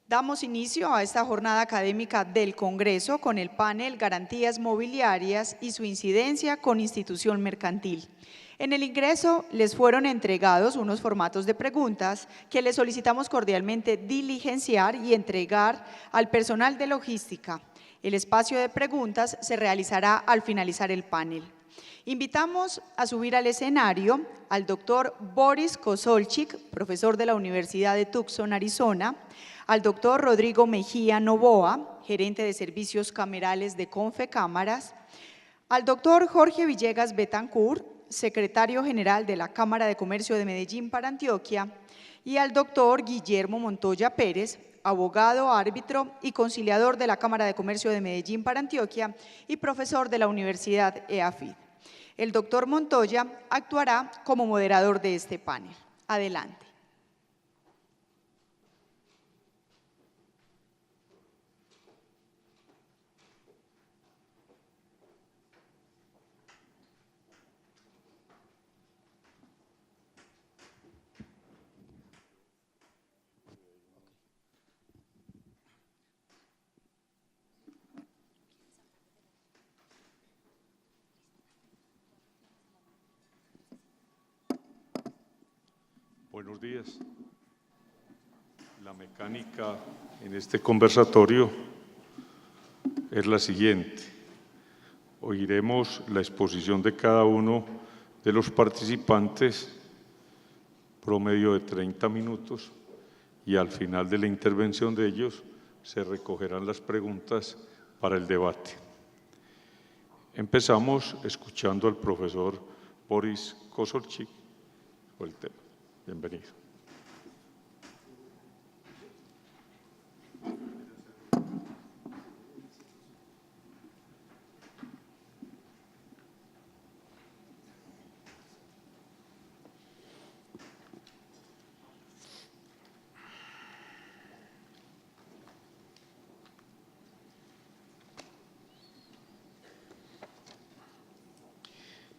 Damos inicio a esta jornada académica del Congreso con el panel Garantías Mobiliarias y su incidencia con institución mercantil. En el ingreso les fueron entregados unos formatos de preguntas que les solicitamos cordialmente diligenciar y entregar al personal de logística. El espacio de preguntas se realizará al finalizar el panel. Invitamos a subir al escenario al doctor Boris Kosolchik, profesor de la Universidad de Tucson, Arizona, al doctor Rodrigo Mejía Novoa, gerente de servicios camerales de Confecámaras, al doctor Jorge Villegas Betancourt, secretario general de la Cámara de Comercio de Medellín para Antioquia, y al doctor Guillermo Montoya Pérez, abogado, árbitro y conciliador de la Cámara de Comercio de Medellín para Antioquia y profesor de la Universidad EAFID. El doctor Montoya actuará como moderador de este panel. Adelante. Buenos días. La mecánica en este conversatorio es la siguiente. Oiremos la exposición de cada uno de los participantes, promedio de 30 minutos, y al final de la intervención de ellos se recogerán las preguntas para el debate. Empezamos escuchando al profesor Boris Kosolchik por el tema. Bienvenido.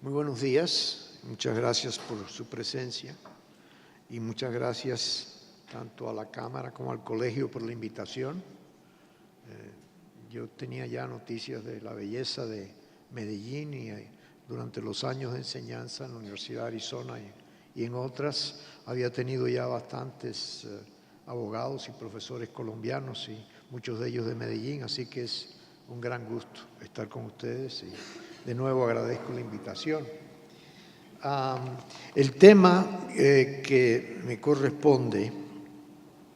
Muy buenos días, muchas gracias por su presencia y muchas gracias tanto a la Cámara como al Colegio por la invitación. Yo tenía ya noticias de la belleza de Medellín y durante los años de enseñanza en la Universidad de Arizona y en otras había tenido ya bastantes abogados y profesores colombianos y muchos de ellos de Medellín, así que es un gran gusto estar con ustedes y de nuevo agradezco la invitación. El tema que me corresponde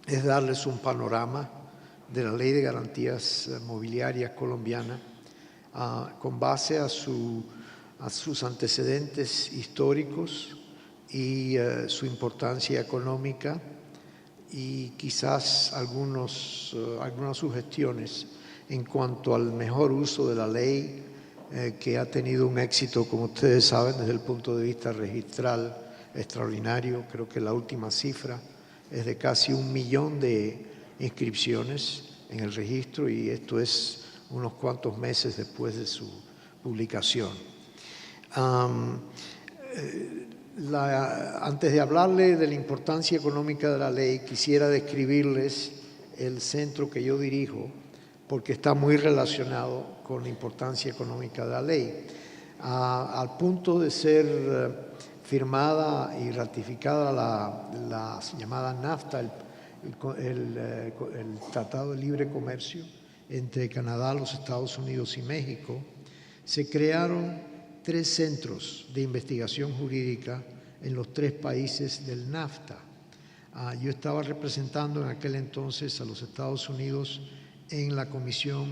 es darles un panorama de la Ley de Garantías Mobiliarias colombiana con base a sus antecedentes históricos y su importancia económica y quizás algunas sugestiones en cuanto al mejor uso de la ley que ha tenido un éxito, como ustedes saben, desde el punto de vista registral extraordinario. Creo que la última cifra es de casi 1 millón de inscripciones en el registro y esto es unos cuantos meses después de su publicación. Antes de hablarle de la importancia económica de la ley, quisiera describirles el centro que yo dirijo, porque está muy relacionado con la importancia económica de la ley. Al punto de ser firmada y ratificada la llamada NAFTA, el Tratado de Libre Comercio entre Canadá, los Estados Unidos y México, se crearon 3 centros de investigación jurídica en los 3 países del NAFTA. Yo estaba representando en aquel entonces a los Estados Unidos en la Comisión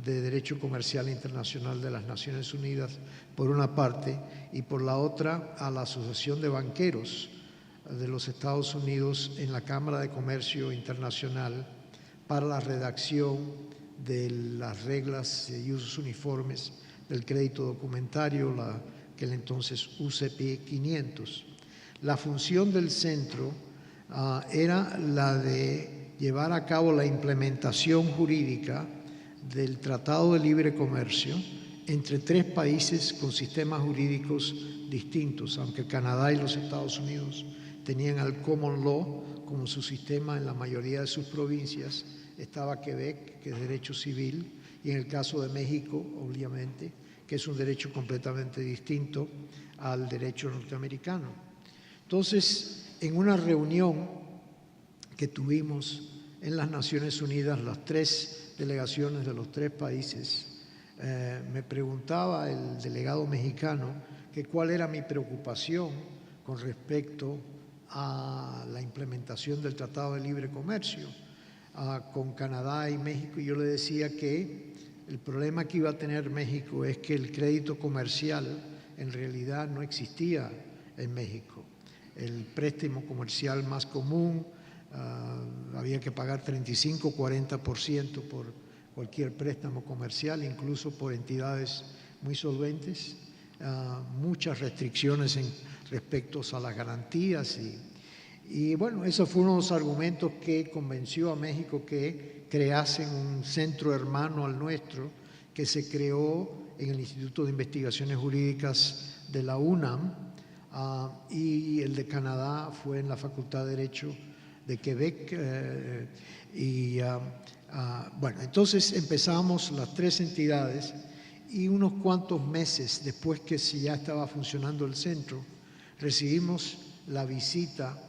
de Derecho Comercial Internacional de las Naciones Unidas, por una parte, y por la otra a la Asociación de Banqueros de los Estados Unidos en la Cámara de Comercio Internacional para la redacción de las reglas y usos uniformes del crédito documentario, aquel entonces UCP 500. La función del centro era la de llevar a cabo la implementación jurídica del Tratado de Libre Comercio entre 3 países con sistemas jurídicos distintos, aunque Canadá y los Estados Unidos tenían al common law como su sistema en la mayoría de sus provincias. Estaba Quebec, que es derecho civil, y en el caso de México, obviamente, que es un derecho completamente distinto al derecho norteamericano. Entonces, en una reunión que tuvimos en las Naciones Unidas, las 3 delegaciones de los 3 países, me preguntaba el delegado mexicano que cuál era mi preocupación con respecto a la implementación del Tratado de Libre Comercio con Canadá y México, y yo le decía que el problema que iba a tener México es que el crédito comercial en realidad no existía en México. El préstamo comercial más común, había que pagar 35-40% por cualquier préstamo comercial, incluso por entidades muy solventes, muchas restricciones respecto a las garantías y bueno, eso fue uno de los argumentos que convenció a México que creasen un centro hermano al nuestro que se creó en el Instituto de Investigaciones Jurídicas de la UNAM, y el de Canadá fue en la Facultad de Derecho de Quebec. Bueno, entonces empezamos las 3 entidades y unos cuantos meses después que ya estaba funcionando el centro, recibimos la visita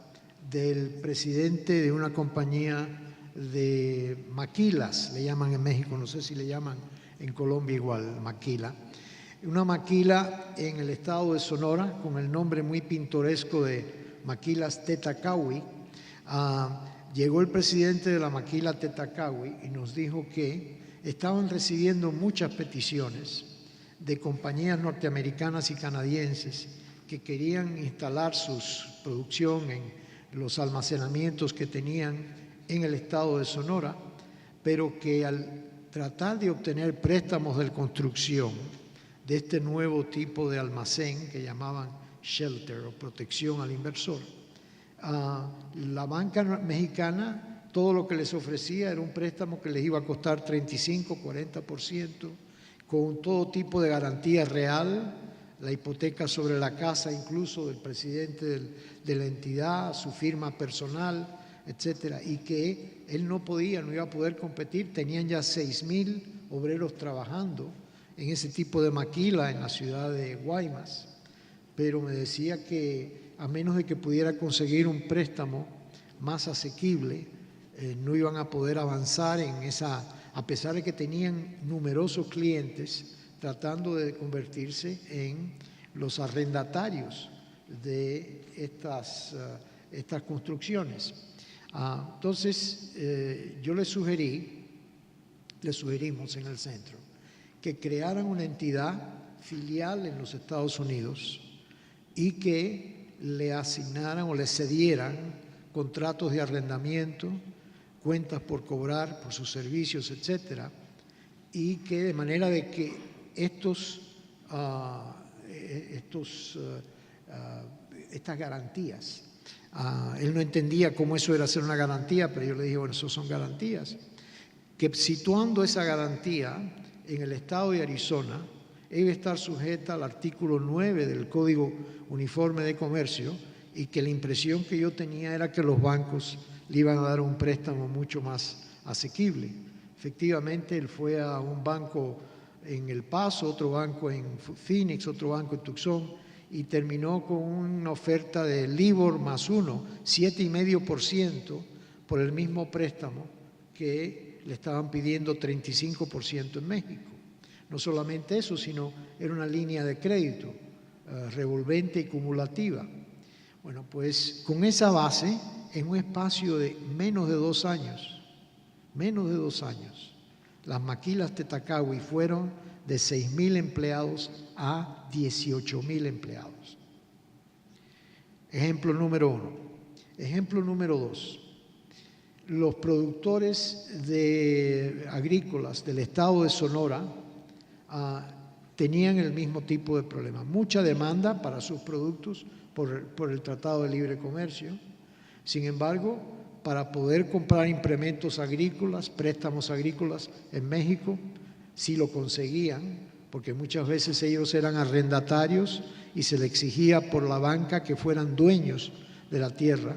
del presidente de una compañía de maquilas, le llaman en México, no sé si le llaman en Colombia igual, maquila. Una maquila en el estado de Sonora con el nombre muy pintoresco de Maquilas Tetacawi. Llegó el presidente de la maquila Tetacawi y nos dijo que estaban recibiendo muchas peticiones de compañías norteamericanas y canadienses que querían instalar su producción en los almacenamientos que tenían en el estado de Sonora, pero que al tratar de obtener préstamos de construcción de este nuevo tipo de almacén que llamaban shelter o protección al inversor, la banca mexicana todo lo que les ofrecía era un préstamo que les iba a costar 35-40%, con todo tipo de garantía real, la hipoteca sobre la casa incluso del presidente de la entidad, su firma personal, etcétera, y que él no iba a poder competir. Tenían ya 6,000 obreros trabajando en ese tipo de maquila en la ciudad de Guaymas, pero me decía que a menos de que pudiera conseguir un préstamo más asequible, no iban a poder avanzar en esa, a pesar de que tenían numerosos clientes tratando de convertirse en los arrendatarios de estas construcciones. Entonces, yo le sugerimos en el centro que crearan una entidad filial en los Estados Unidos y que le asignaran o le cedieran contratos de arrendamiento, cuentas por cobrar por sus servicios, etcétera, y que de manera de que estas garantías, él no entendía cómo eso era hacer una garantía, pero yo le dije, bueno, eso son garantías, que situando esa garantía en el estado de Arizona, debe estar sujeta al artículo 9 del Código Uniforme de Comercio, y que la impresión que yo tenía era que los bancos le iban a dar un préstamo mucho más asequible. Efectivamente, él fue a un banco en El Paso, otro banco en Phoenix, otro banco en Tucson, y terminó con una oferta de LIBOR más 1, 7,5% por el mismo préstamo que le estaban pidiendo 35% en México. No solamente eso, sino era una línea de crédito revolvente y cumulativa. Bueno, pues con esa base, en un espacio de menos de 2 años, las maquilas Tetacawi fueron de 6,000 empleados a 18,000 empleados. Ejemplo número 1. Ejemplo número 2. Los productores agrícolas del estado de Sonora tenían el mismo tipo de problema. Mucha demanda para sus productos por el Tratado de Libre Comercio. Sin embargo, para poder comprar implementos agrícolas, préstamos agrícolas en México, sí lo conseguían, porque muchas veces ellos eran arrendatarios y se le exigía por la banca que fueran dueños de la tierra,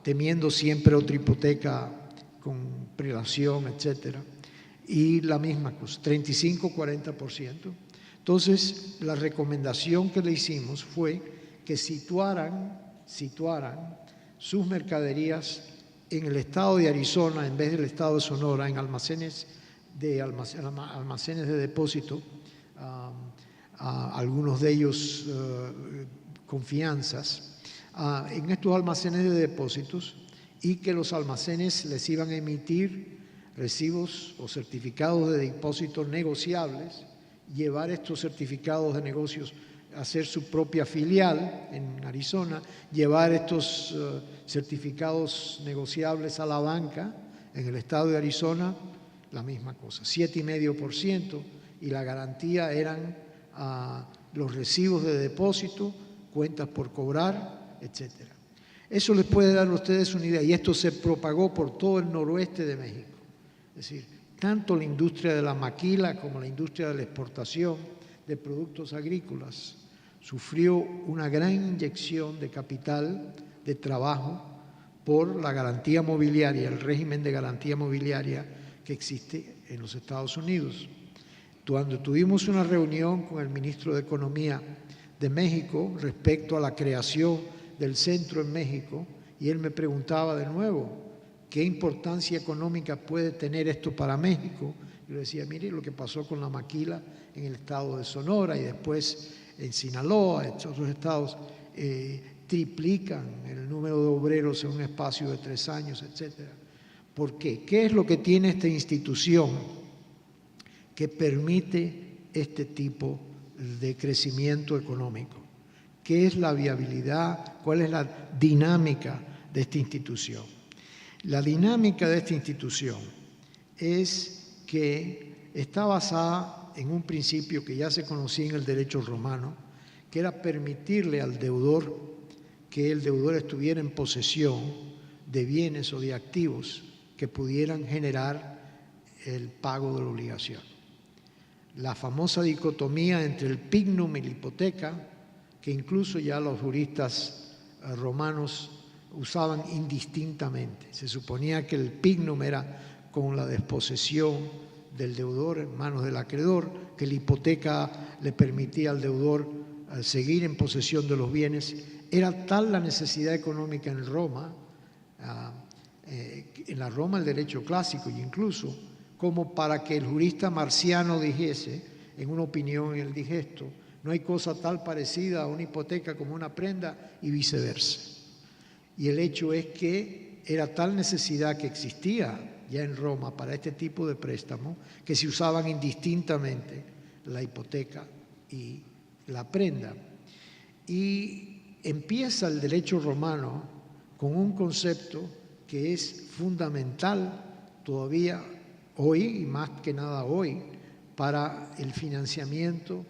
temiendo siempre otra hipoteca con prelación, etcétera, y la misma cosa, 35-40%. Entonces, la recomendación que le hicimos fue que situaran sus mercaderías en el estado de Arizona en vez del estado de Sonora, en almacenes de depósito, algunos de ellos confianzas, en estos almacenes de depósitos, y que los almacenes les iban a emitir recibos o certificados de depósito negociables, llevar estos certificados de negocios a hacer su propia filial en Arizona, llevar estos certificados negociables a la banca en el estado de Arizona, la misma cosa, 7,5%, y la garantía eran los recibos de depósito, cuentas por cobrar, etcétera. Eso les puede dar a ustedes una idea, y esto se propagó por todo el noroeste de México. Es decir, tanto la industria de la maquila como la industria de la exportación de productos agrícolas sufrió una gran inyección de capital, de trabajo, por la garantía mobiliaria, el régimen de garantía mobiliaria que existe en los Estados Unidos. Cuando tuvimos una reunión con el ministro de Economía de México respecto a la creación del centro en México, y él me preguntaba de nuevo, ¿qué importancia económica puede tener esto para México? Yo le decía, mire lo que pasó con la maquila en el estado de Sonora y después en Sinaloa, en otros estados, triplican el número de obreros en un espacio de 3 años, etcétera. ¿Por qué? ¿Qué es lo que tiene esta institución que permite este tipo de crecimiento económico? ¿Qué es la viabilidad? ¿Cuál es la dinámica de esta institución? La dinámica de esta institución es que está basada en un principio que ya se conocía en el derecho romano, que era permitirle al deudor que el deudor estuviera en posesión de bienes o de activos que pudieran generar el pago de la obligación. La famosa dicotomía entre el pignum y la hipoteca, que incluso ya los juristas romanos usaban indistintamente. Se suponía que el pignum era con la desposesión del deudor en manos del acreedor, que la hipoteca le permitía al deudor seguir en posesión de los bienes. Era tal la necesidad económica en Roma, en la Roma el derecho clásico y incluso, como para que el jurista Marciano dijese, en una opinión en el Digesto, no hay cosa tal parecida a una hipoteca como una prenda y viceversa. Y el hecho es que era tal necesidad que existía ya en Roma para este tipo de préstamo que se usaban indistintamente la hipoteca y la prenda. Y empieza el derecho romano con un concepto que es fundamental todavía hoy, y más que nada hoy, para el financiamiento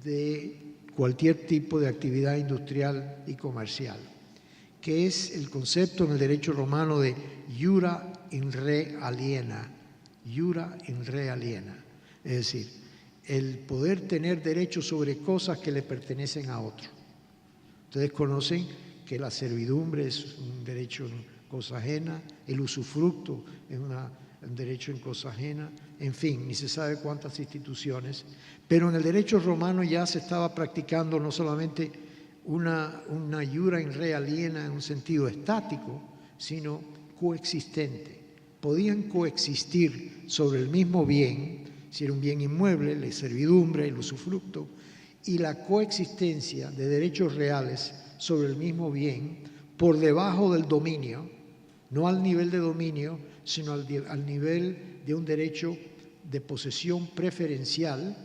de cualquier tipo de actividad industrial y comercial, que es el concepto en el derecho romano de iura in re aliena, iura in re aliena, es decir, el poder tener derechos sobre cosas que le pertenecen a otro. Ustedes conocen que la servidumbre es un derecho en cosa ajena, el usufructo es un derecho en cosa ajena, en fin, ni se sabe cuántas instituciones, pero en el derecho romano ya se estaba practicando no solamente una iura in re aliena en un sentido estático, sino coexistente. Podían coexistir sobre el mismo bien, si era un bien inmueble, la servidumbre, el usufructo, y la coexistencia de derechos reales sobre el mismo bien por debajo del dominio, no al nivel de dominio, sino al nivel de un derecho de posesión preferencial,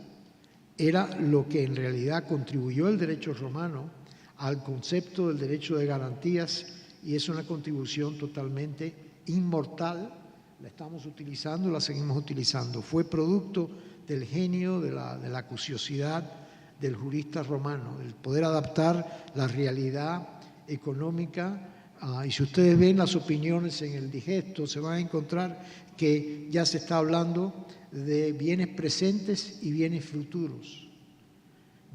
era lo que en realidad contribuyó el derecho romano al concepto del derecho de garantías, y es una contribución totalmente inmortal. La estamos utilizando, la seguimos utilizando. Fue producto del genio, de la acuciosidad del jurista romano, el poder adaptar la realidad económica. Y si ustedes ven las opiniones en el Digesto, se van a encontrar que ya se está hablando de bienes presentes y bienes futuros.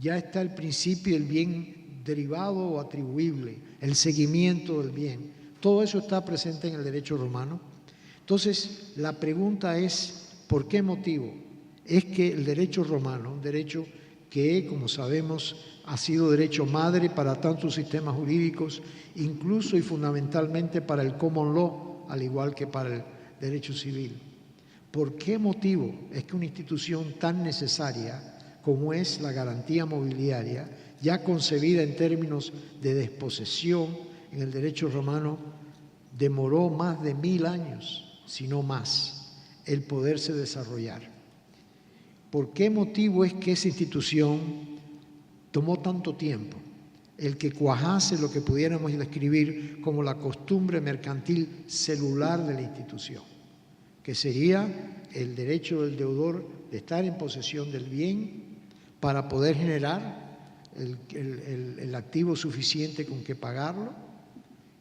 Ya está el principio del bien derivado o atribuible, el seguimiento del bien. Todo eso está presente en el derecho romano. Entonces, la pregunta es, ¿por qué motivo? Es que el derecho romano, un derecho que, como sabemos, ha sido derecho madre para tantos sistemas jurídicos, incluso y fundamentalmente para el common law, al igual que para el derecho civil. ¿Por qué motivo es que una institución tan necesaria como es la garantía mobiliaria, ya concebida en términos de desposesión en el derecho romano, demoró más de 1000 años, si no más, el poderse desarrollar? ¿Por qué motivo es que esa institución tomó tanto tiempo el que cuajase lo que pudiéramos describir como la costumbre mercantil celular de la institución, que sería el derecho del deudor de estar en posesión del bien para poder generar el activo suficiente con que pagarlo,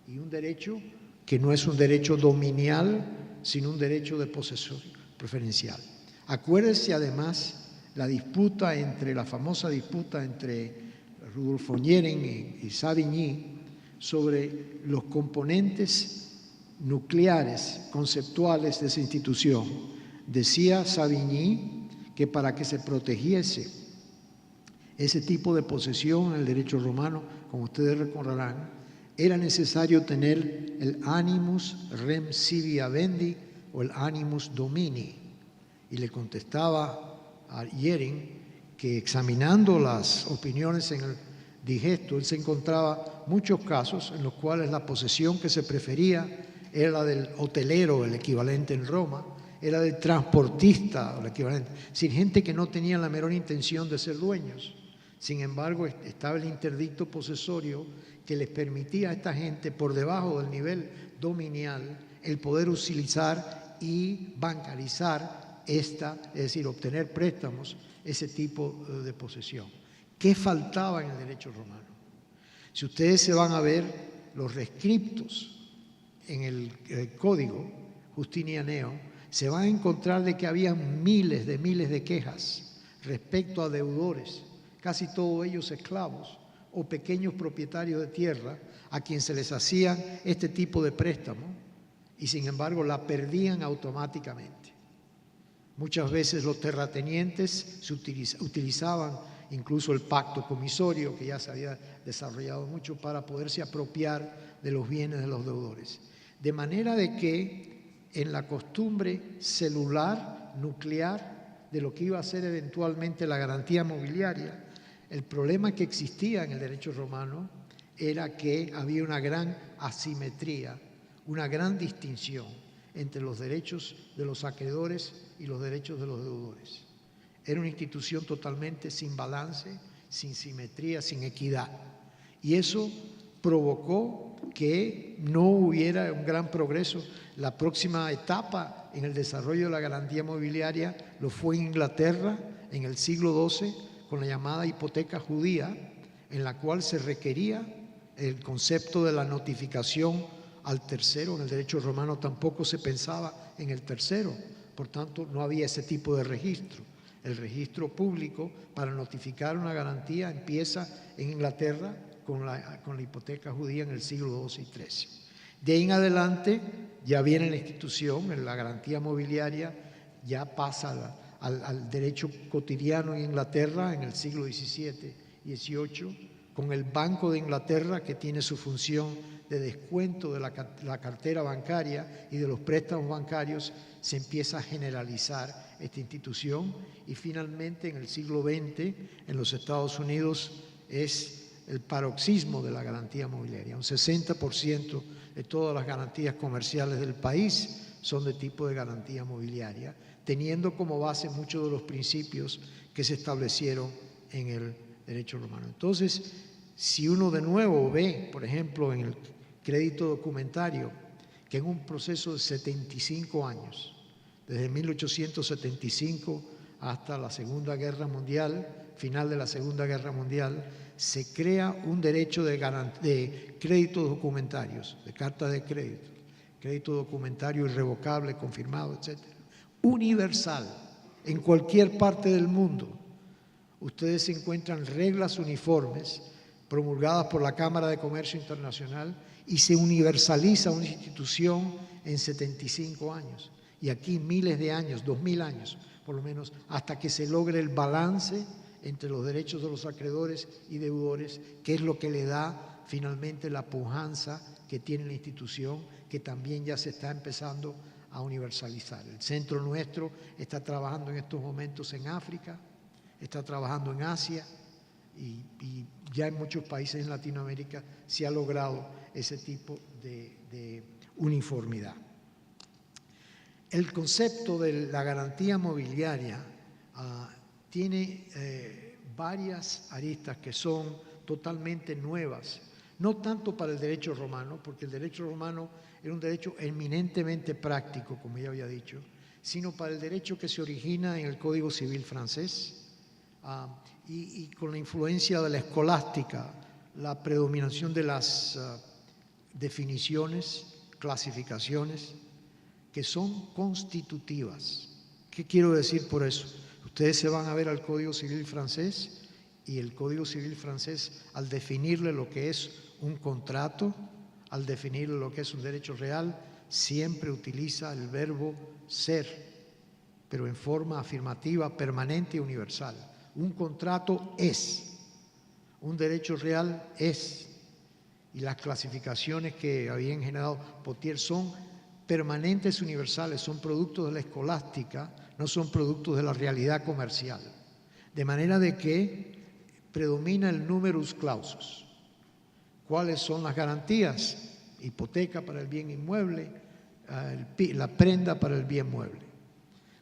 y un derecho que no es un derecho dominial, sino un derecho de posesión preferencial. Acuérdese además la famosa disputa entre Rudolf Nheren y Savigny sobre los componentes nucleares, conceptuales de esa institución. Decía Savigny que para que se protegiese ese tipo de posesión en el derecho romano, como ustedes recordarán, era necesario tener el animus rem sivi habendi o el animus domini. Y le contestaba a Nheren que, examinando las opiniones en el digesto, él se encontraba muchos casos en los cuales la posesión que se prefería era la del hotelero, el equivalente en Roma, era del transportista, el equivalente, sin gente que no tenía la menor intención de ser dueños. Sin embargo, estaba el interdicto posesorio que les permitía a esta gente, por debajo del nivel dominial, el poder utilizar y bancarizar es decir, obtener préstamos, ese tipo de posesión. ¿Qué faltaba en el derecho romano? Si ustedes se van a ver los rescriptos en el código justinianeo, se van a encontrar de que había miles de quejas respecto a deudores, casi todos ellos esclavos o pequeños propietarios de tierra, a quien se les hacían este tipo de préstamo y sin embargo la perdían automáticamente. Muchas veces los terratenientes utilizaban incluso el pacto comisorio, que ya se había desarrollado mucho, para poderse apropiar de los bienes de los deudores. De manera de que en la costumbre celular, nuclear, de lo que iba a ser eventualmente la garantía mobiliaria, el problema que existía en el derecho romano era que había una gran asimetría, una gran distinción entre los derechos de los acreedores y los derechos de los deudores. Era una institución totalmente sin balance, sin simetría, sin equidad. Y eso provocó que no hubiera un gran progreso. La próxima etapa en el desarrollo de la garantía mobiliaria lo fue en Inglaterra en el siglo XII, con la llamada hipoteca judía, en la cual se requería el concepto de la notificación al tercero. En el derecho romano tampoco se pensaba en el tercero, por tanto no había ese tipo de registro. El registro público para notificar una garantía empieza en Inglaterra con la hipoteca judía en el siglo XII y XIII. De ahí en adelante ya viene la institución, en la garantía mobiliaria, ya pasa al derecho cotidiano en Inglaterra en el siglo XVII y XVIII, con el Banco de Inglaterra, que tiene su función de descuento de la cartera bancaria y de los préstamos bancarios. Se empieza a generalizar esta institución y finalmente en el siglo XX en los Estados Unidos es el paroxismo de la garantía mobiliaria. Un 60% de todas las garantías comerciales del país son de tipo de garantía mobiliaria, teniendo como base muchos de los principios que se establecieron en el derecho romano. Entonces, si uno de nuevo ve, por ejemplo, en el crédito documentario, que en un proceso de 75 años, desde 1875 hasta la Segunda Guerra Mundial, final de la Segunda Guerra Mundial, se crea un derecho de créditos documentarios, de cartas de crédito documentario irrevocable, confirmado, etc. Universal, en cualquier parte del mundo. Ustedes encuentran reglas uniformes promulgadas por la Cámara de Comercio Internacional, y se universaliza una institución en 75 años. Y aquí miles de años, 2000 años, por lo menos, hasta que se logre el balance entre los derechos de los acreedores y deudores, que es lo que le da finalmente la pujanza que tiene la institución, que también ya se está empezando a universalizar. El centro nuestro está trabajando en estos momentos en África, está trabajando en Asia, y ya en muchos países en Latinoamérica se ha logrado ese tipo de uniformidad. El concepto de la garantía mobiliaria tiene varias aristas que son totalmente nuevas, no tanto para el derecho romano, porque el derecho romano era un derecho eminentemente práctico, como ya había dicho, sino para el derecho que se origina en el Código Civil francés, y con la influencia de la escolástica, la predominación de las definiciones, clasificaciones, que son constitutivas. ¿Qué quiero decir por eso? Ustedes se van a ver al Código Civil francés, y el Código Civil francés, al definirle lo que es un contrato, al definirle lo que es un derecho real, siempre utiliza el verbo ser, pero en forma afirmativa, permanente y universal. Un contrato es, un derecho real es, y las clasificaciones que habían generado Pottier son permanentes universales, son productos de la escolástica, no son productos de la realidad comercial. De manera de que predomina el numerus clausus. ¿Cuáles son las garantías? Hipoteca para el bien inmueble, la prenda para el bien mueble.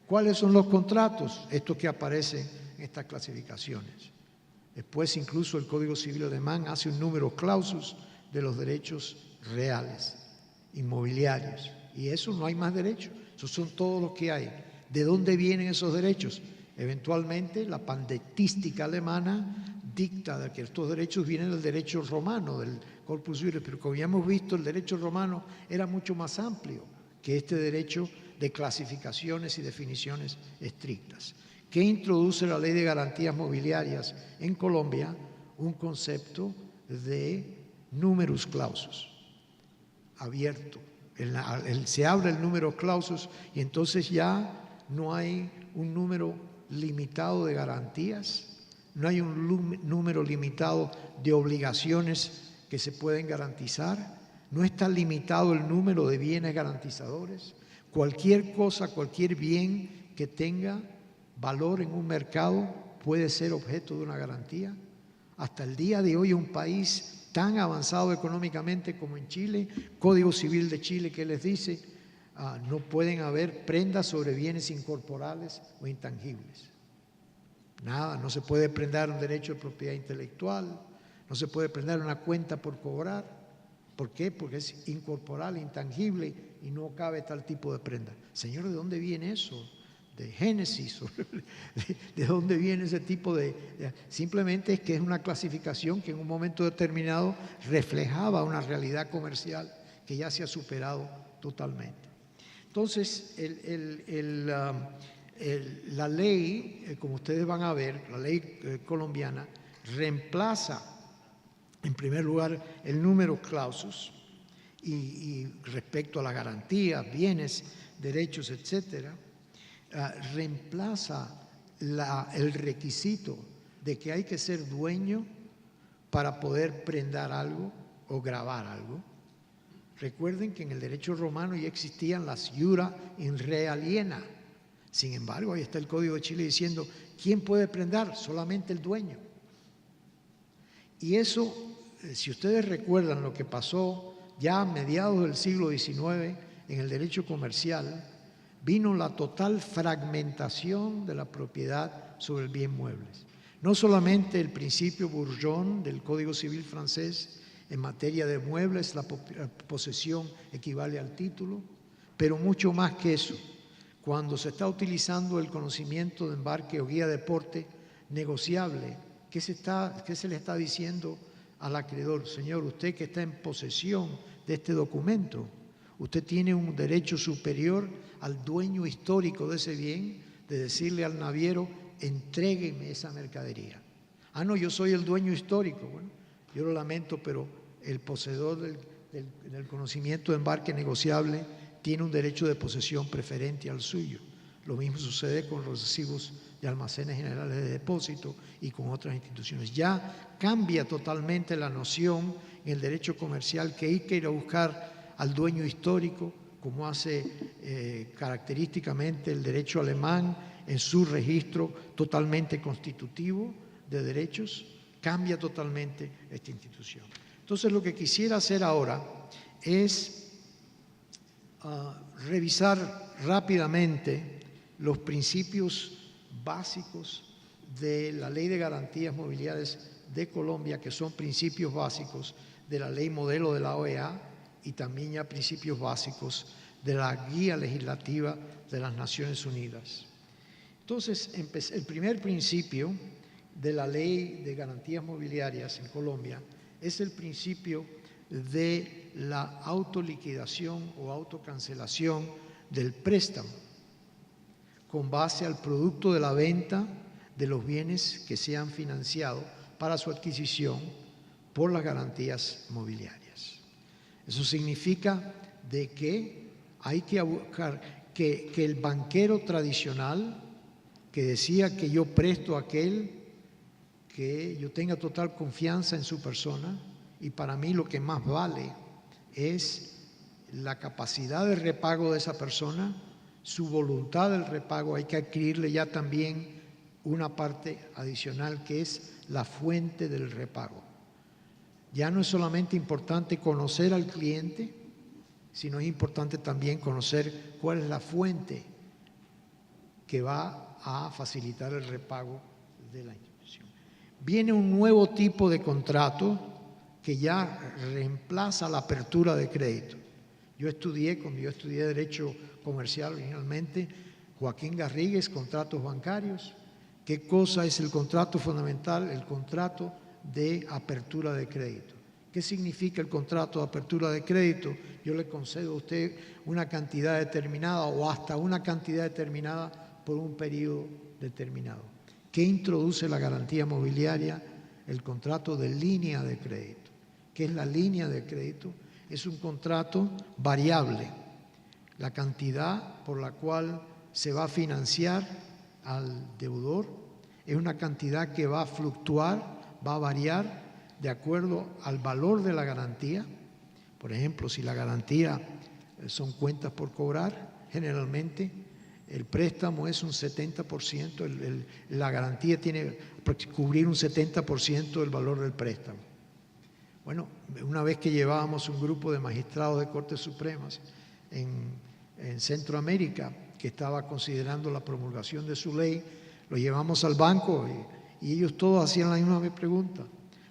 ¿Cuáles son los contratos? Estos que aparecen en estas clasificaciones. Después incluso el Código Civil alemán hace un numerus clausus de los derechos reales, inmobiliarios. Y eso no hay más derechos, esos son todos los que hay. ¿De dónde vienen esos derechos? Eventualmente la pandetística alemana dicta de que estos derechos vienen del derecho romano, del Corpus Juris, pero como ya hemos visto, el derecho romano era mucho más amplio que este derecho de clasificaciones y definiciones estrictas. ¿Qué introduce la Ley de Garantías Mobiliarias en Colombia? Un concepto de numerus clausus, abierto. Se abre el numerus clausus y entonces ya no hay un número limitado de garantías, no hay un número limitado de obligaciones que se pueden garantizar, no está limitado el número de bienes garantizadores. Cualquier cosa, cualquier bien que tenga valor en un mercado puede ser objeto de una garantía. Hasta el día de hoy, un país tan avanzado económicamente como en Chile, Código Civil de Chile, que les dice, no pueden haber prendas sobre bienes incorporales o intangibles. Nada, no se puede prendar un derecho de propiedad intelectual, no se puede prendar una cuenta por cobrar. ¿Por qué? Porque es incorporal, intangible y no cabe tal tipo de prenda. Señor, ¿de dónde viene eso? ¿De Génesis? ¿De dónde viene ese tipo de...? Simplemente es que es una clasificación que en un momento determinado reflejaba una realidad comercial que ya se ha superado totalmente. Entonces, la ley, como ustedes van a ver, la ley colombiana reemplaza en primer lugar el numerus clausus y respecto a las garantías, bienes, derechos, etcétera, reemplaza el requisito de que hay que ser dueño para poder prendar algo o grabar algo. Recuerden que en el derecho romano ya existían las iura in re aliena. Sin embargo, ahí está el Código de Chile diciendo, ¿quién puede prendar? Solamente el dueño. Y eso, si ustedes recuerdan lo que pasó ya a mediados del siglo XIX en el derecho comercial, vino la total fragmentación de la propiedad sobre el bien muebles. No solamente el principio Bourgeon del Código Civil francés en materia de muebles, la posesión equivale al título, pero mucho más que eso. Cuando se está utilizando el conocimiento de embarque o guía de porte negociable, ¿qué se le está diciendo al acreedor? Señor, usted que está en posesión de este documento, usted tiene un derecho superior al dueño histórico de ese bien, de decirle al naviero, entrégueme esa mercadería. Ah, no, yo soy el dueño histórico. Bueno, Yo lo lamento, pero el poseedor del conocimiento de embarque negociable tiene un derecho de posesión preferente al suyo. Lo mismo sucede con los recibos de almacenes generales de depósito y con otras instituciones. Ya cambia totalmente la noción en el derecho comercial que hay que ir a buscar al dueño histórico, como hace característicamente el derecho alemán en su registro totalmente constitutivo de derechos. Cambia totalmente esta institución. Entonces, lo que quisiera hacer ahora es revisar rápidamente los principios básicos de la Ley de Garantías Mobiliarias de Colombia, que son principios básicos de la ley modelo de la OEA y también ya principios básicos de la guía legislativa de las Naciones Unidas. Entonces, el primer principio de la Ley de Garantías Mobiliarias en Colombia es el principio de la autoliquidación o autocancelación del préstamo con base al producto de la venta de los bienes que se han financiado para su adquisición por las garantías mobiliarias. Eso significa de que hay que buscar que el banquero tradicional que decía que yo presto a aquel que yo tenga total confianza en su persona, y para mí lo que más vale es la capacidad de repago de esa persona, su voluntad del repago. Hay que adquirirle ya también una parte adicional que es la fuente del repago. Ya no es solamente importante conocer al cliente, sino es importante también conocer cuál es la fuente que va a facilitar el repago de la institución. Viene un nuevo tipo de contrato que ya reemplaza la apertura de crédito. Cuando yo estudié Derecho Comercial originalmente, Joaquín Garrigues, contratos bancarios. ¿Qué cosa es el contrato fundamental? El contrato de apertura de crédito. ¿Qué significa el contrato de apertura de crédito? Yo le concedo a usted una cantidad determinada o hasta una cantidad determinada por un periodo determinado. ¿Qué introduce la garantía mobiliaria? El contrato de línea de crédito. ¿Qué es la línea de crédito? Es un contrato variable. La cantidad por la cual se va a financiar al deudor es una cantidad que va a fluctuar, va a variar de acuerdo al valor de la garantía. Por ejemplo, si la garantía son cuentas por cobrar, generalmente el préstamo es un 70%, la garantía tiene que cubrir un 70% del valor del préstamo. Bueno, una vez que llevábamos un grupo de magistrados de Cortes Supremas en Centroamérica que estaba considerando la promulgación de su ley, lo llevamos al banco y ellos todos hacían la misma pregunta.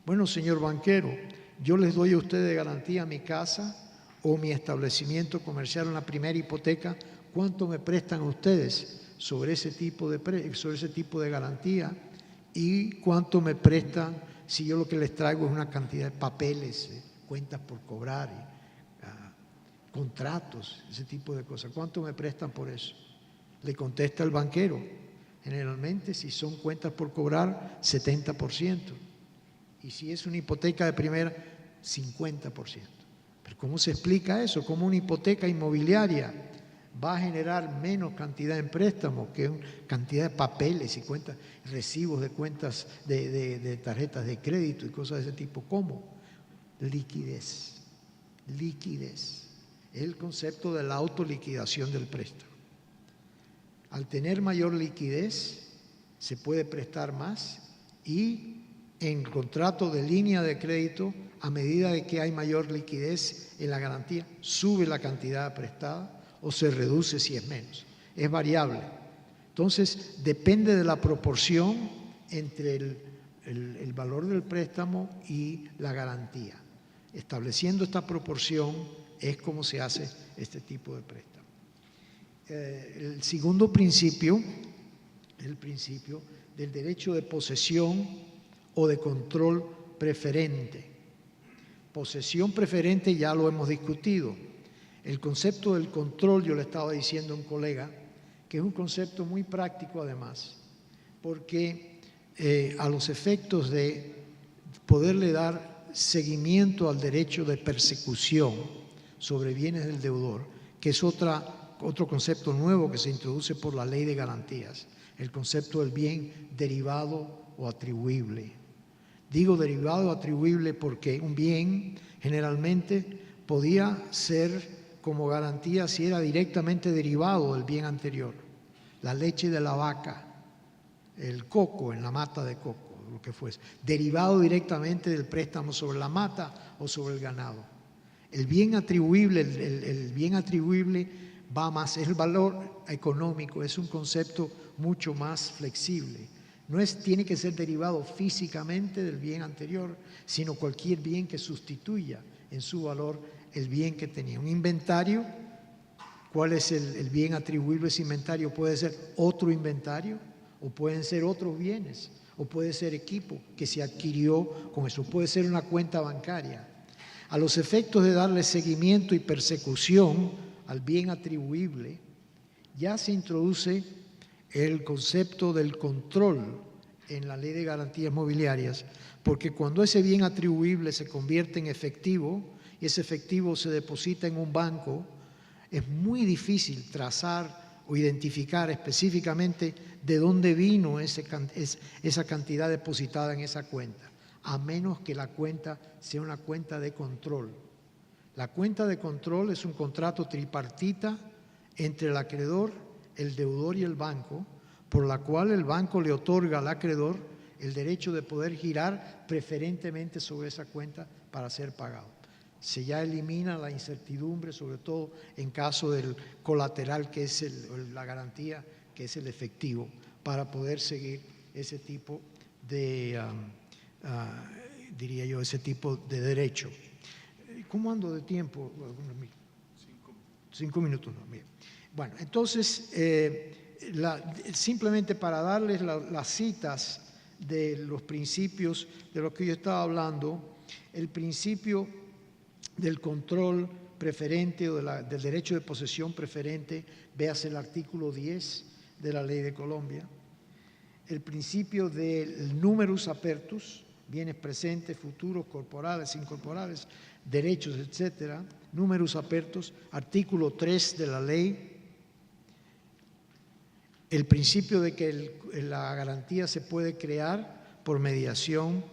Bueno, señor banquero, yo les doy a ustedes de garantía mi casa o mi establecimiento comercial, una primera hipoteca, ¿cuánto me prestan a ustedes sobre ese tipo de garantía? ¿Y cuánto me prestan si yo lo que les traigo es una cantidad de papeles, cuentas por cobrar, contratos, ese tipo de cosas? ¿Cuánto me prestan por eso? Le contesta el banquero, generalmente si son cuentas por cobrar, 70%. Y si es una hipoteca de primera, 50%. ¿Pero cómo se explica eso? ¿Cómo una hipoteca inmobiliaria va a generar menos cantidad en préstamos que cantidad de papeles y cuentas, recibos de cuentas de tarjetas de crédito y cosas de ese tipo? ¿Cómo? Liquidez. Liquidez. Es el concepto de la autoliquidación del préstamo. Al tener mayor liquidez, se puede prestar más y en contrato de línea de crédito, a medida de que hay mayor liquidez en la garantía, sube la cantidad prestada o se reduce si es menos. Es variable. Entonces, depende de la proporción entre el valor del préstamo y la garantía. Estableciendo esta proporción es como se hace este tipo de préstamo. El segundo principio es el principio del derecho de posesión o de control preferente. Posesión preferente ya lo hemos discutido. El concepto del control, yo le estaba diciendo a un colega, que es un concepto muy práctico además, porque a los efectos de poderle dar seguimiento al derecho de persecución sobre bienes del deudor, que es otro concepto nuevo que se introduce por la Ley de Garantías, el concepto del bien derivado o atribuible. Digo derivado o atribuible porque un bien generalmente podía ser como garantía si era directamente derivado del bien anterior. La leche de la vaca, el coco en la mata de coco, lo que fuese, derivado directamente del préstamo sobre la mata o sobre el ganado. El bien atribuible, el bien atribuible va más, es el valor económico, es un concepto mucho más flexible. No tiene que ser derivado físicamente del bien anterior, sino cualquier bien que sustituya en su valor el bien que tenía. Un inventario, ¿cuál es el bien atribuible a ese inventario? Puede ser otro inventario, o pueden ser otros bienes, o puede ser equipo que se adquirió con eso, puede ser una cuenta bancaria. A los efectos de darle seguimiento y persecución al bien atribuible, ya se introduce el concepto del control en la Ley de Garantías Mobiliarias, porque cuando ese bien atribuible se convierte en efectivo y ese efectivo se deposita en un banco, es muy difícil trazar o identificar específicamente de dónde vino esa cantidad depositada en esa cuenta, a menos que la cuenta sea una cuenta de control. La cuenta de control es un contrato tripartita entre el acreedor, el deudor y el banco, por la cual el banco le otorga al acreedor el derecho de poder girar preferentemente sobre esa cuenta para ser pagado. Se ya elimina la incertidumbre, sobre todo en caso del colateral, que es la garantía, que es el efectivo, para poder seguir ese tipo de, diría yo, ese tipo de derecho. ¿Cómo ando de tiempo? 5 minutos. No, bien. Bueno, entonces, simplemente para darles las citas de los principios de los que yo estaba hablando, el principio del control preferente o del derecho de posesión preferente, véase el artículo 10 de la Ley de Colombia. El principio del numerus apertus, bienes presentes, futuros, corporales, incorporales, derechos, etcétera. Numerus apertus, artículo 3 de la ley. El principio de que la garantía se puede crear por mediación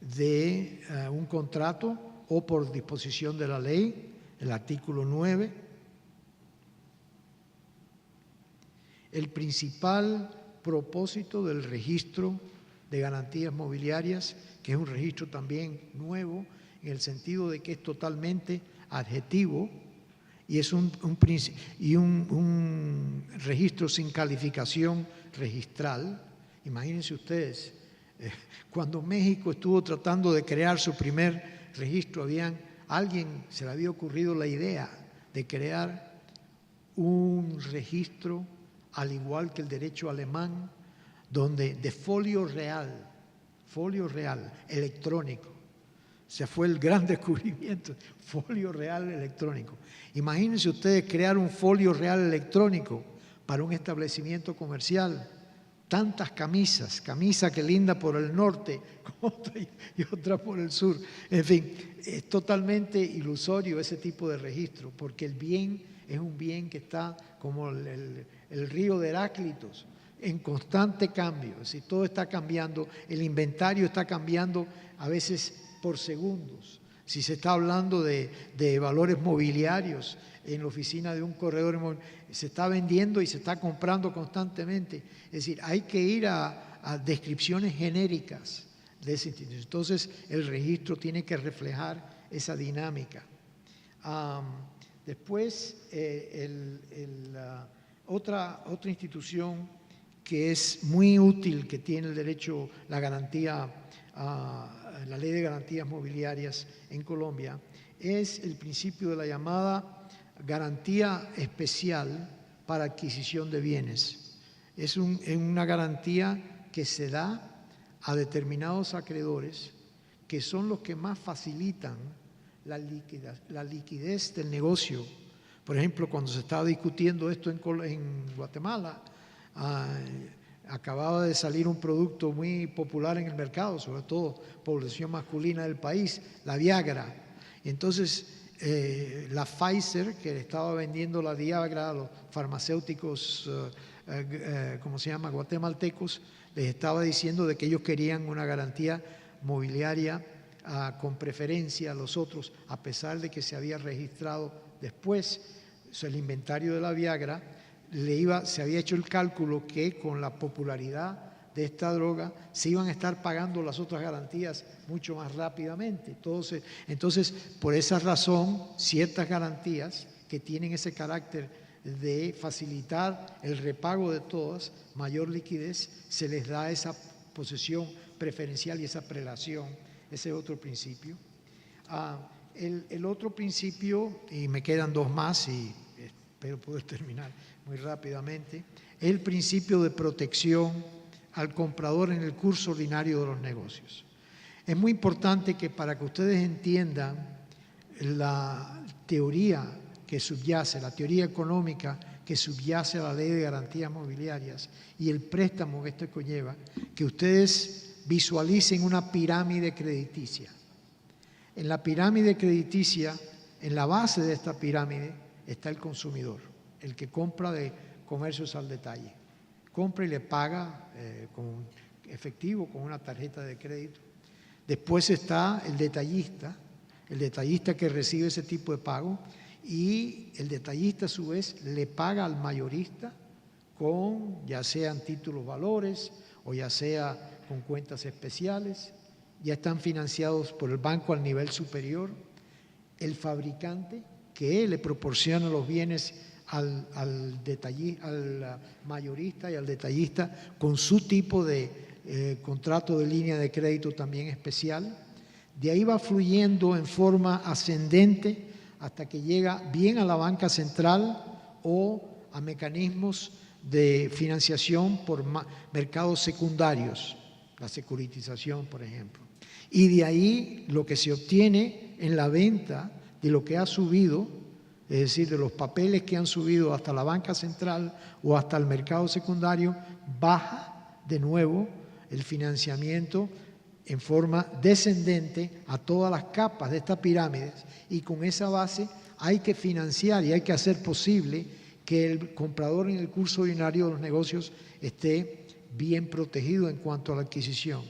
de un contrato o por disposición de la ley, el artículo 9. El principal propósito del registro de garantías mobiliarias, que es un registro también nuevo, en el sentido de que es totalmente adjetivo y es un registro sin calificación registral. Imagínense ustedes, cuando México estuvo tratando de crear su primer registro, alguien se le había ocurrido la idea de crear un registro al igual que el derecho alemán, donde de folio real, electrónico. O sea, fue el gran descubrimiento, folio real electrónico. Imagínense ustedes crear un folio real electrónico para un establecimiento comercial. Tantas camisas, camisa que linda por el norte y otra por el sur. En fin, es totalmente ilusorio ese tipo de registro, porque el bien es un bien que está como el río de Heráclitos, en constante cambio. Es decir, todo está cambiando, el inventario está cambiando a veces por segundos. Si se está hablando de valores mobiliarios en la oficina de un corredor inmobiliario, se está vendiendo y se está comprando constantemente. Es decir, hay que ir a descripciones genéricas de ese tipo. Entonces, el registro tiene que reflejar esa dinámica. Después, otra institución que es muy útil, que tiene el derecho, la garantía, la Ley de Garantías Mobiliarias en Colombia, es el principio de la llamada garantía especial para adquisición de bienes. Es una garantía que se da a determinados acreedores que son los que más facilitan la liquidez del negocio. Por ejemplo, cuando se estaba discutiendo esto en Guatemala, acababa de salir un producto muy popular en el mercado, sobre todo población masculina del país, la Viagra. Entonces, la Pfizer, que estaba vendiendo la Viagra a los farmacéuticos, ¿cómo se llama?, guatemaltecos, les estaba diciendo de que ellos querían una garantía mobiliaria con preferencia a los otros, a pesar de que se había registrado después el inventario de la Viagra. Se había hecho el cálculo que con la popularidad de esta droga se iban a estar pagando las otras garantías mucho más rápidamente. Entonces, por esa razón, ciertas garantías que tienen ese carácter de facilitar el repago de todas, mayor liquidez, se les da esa posesión preferencial y esa prelación. Ese es otro principio. El otro principio, y me quedan dos más y espero poder terminar muy rápidamente, es el principio de protección al comprador en el curso ordinario de los negocios. Es muy importante que para que ustedes entiendan la teoría que subyace, la teoría económica que subyace a la ley de garantías mobiliarias y el préstamo que esto conlleva, que ustedes visualicen una pirámide crediticia. En la pirámide crediticia, en la base de esta pirámide, está el consumidor, el que compra de comercios al detalle. Compra y le paga con efectivo, con una tarjeta de crédito. Después está el detallista que recibe ese tipo de pago, y el detallista a su vez le paga al mayorista con ya sean títulos valores o ya sea con cuentas especiales. Ya están financiados por el banco al nivel superior. El fabricante que le proporciona los bienes al mayorista y al detallista con su tipo de contrato de línea de crédito también especial. De ahí va fluyendo en forma ascendente hasta que llega bien a la banca central o a mecanismos de financiación por mercados secundarios, la securitización, por ejemplo. Y de ahí lo que se obtiene en la venta de lo que ha subido, es decir, de los papeles que han subido hasta la banca central o hasta el mercado secundario, baja de nuevo el financiamiento en forma descendente a todas las capas de estas pirámides, y con esa base hay que financiar y hay que hacer posible que el comprador en el curso ordinario de los negocios esté bien protegido en cuanto a la adquisición.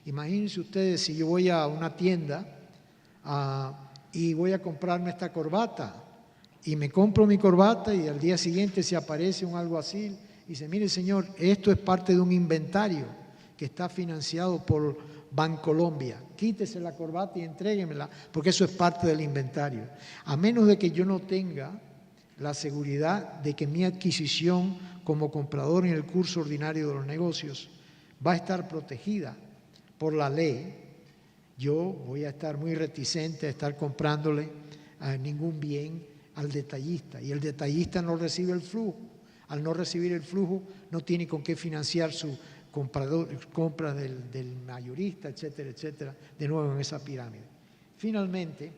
Imagínense ustedes si yo voy a una tienda y voy a comprarme esta corbata y me compro mi corbata y al día siguiente se aparece un alguacil y dice: mire señor, esto es parte de un inventario que está financiado por Bancolombia, quítese la corbata y entréguemela porque eso es parte del inventario. A menos de que yo no tenga la seguridad de que mi adquisición como comprador en el curso ordinario de los negocios va a estar protegida por la ley, yo voy a estar muy reticente a estar comprándole ningún bien al detallista, y el detallista no recibe el flujo. Al no recibir el flujo, no tiene con qué financiar su compra del mayorista, etcétera, etcétera, de nuevo en esa pirámide. Finalmente,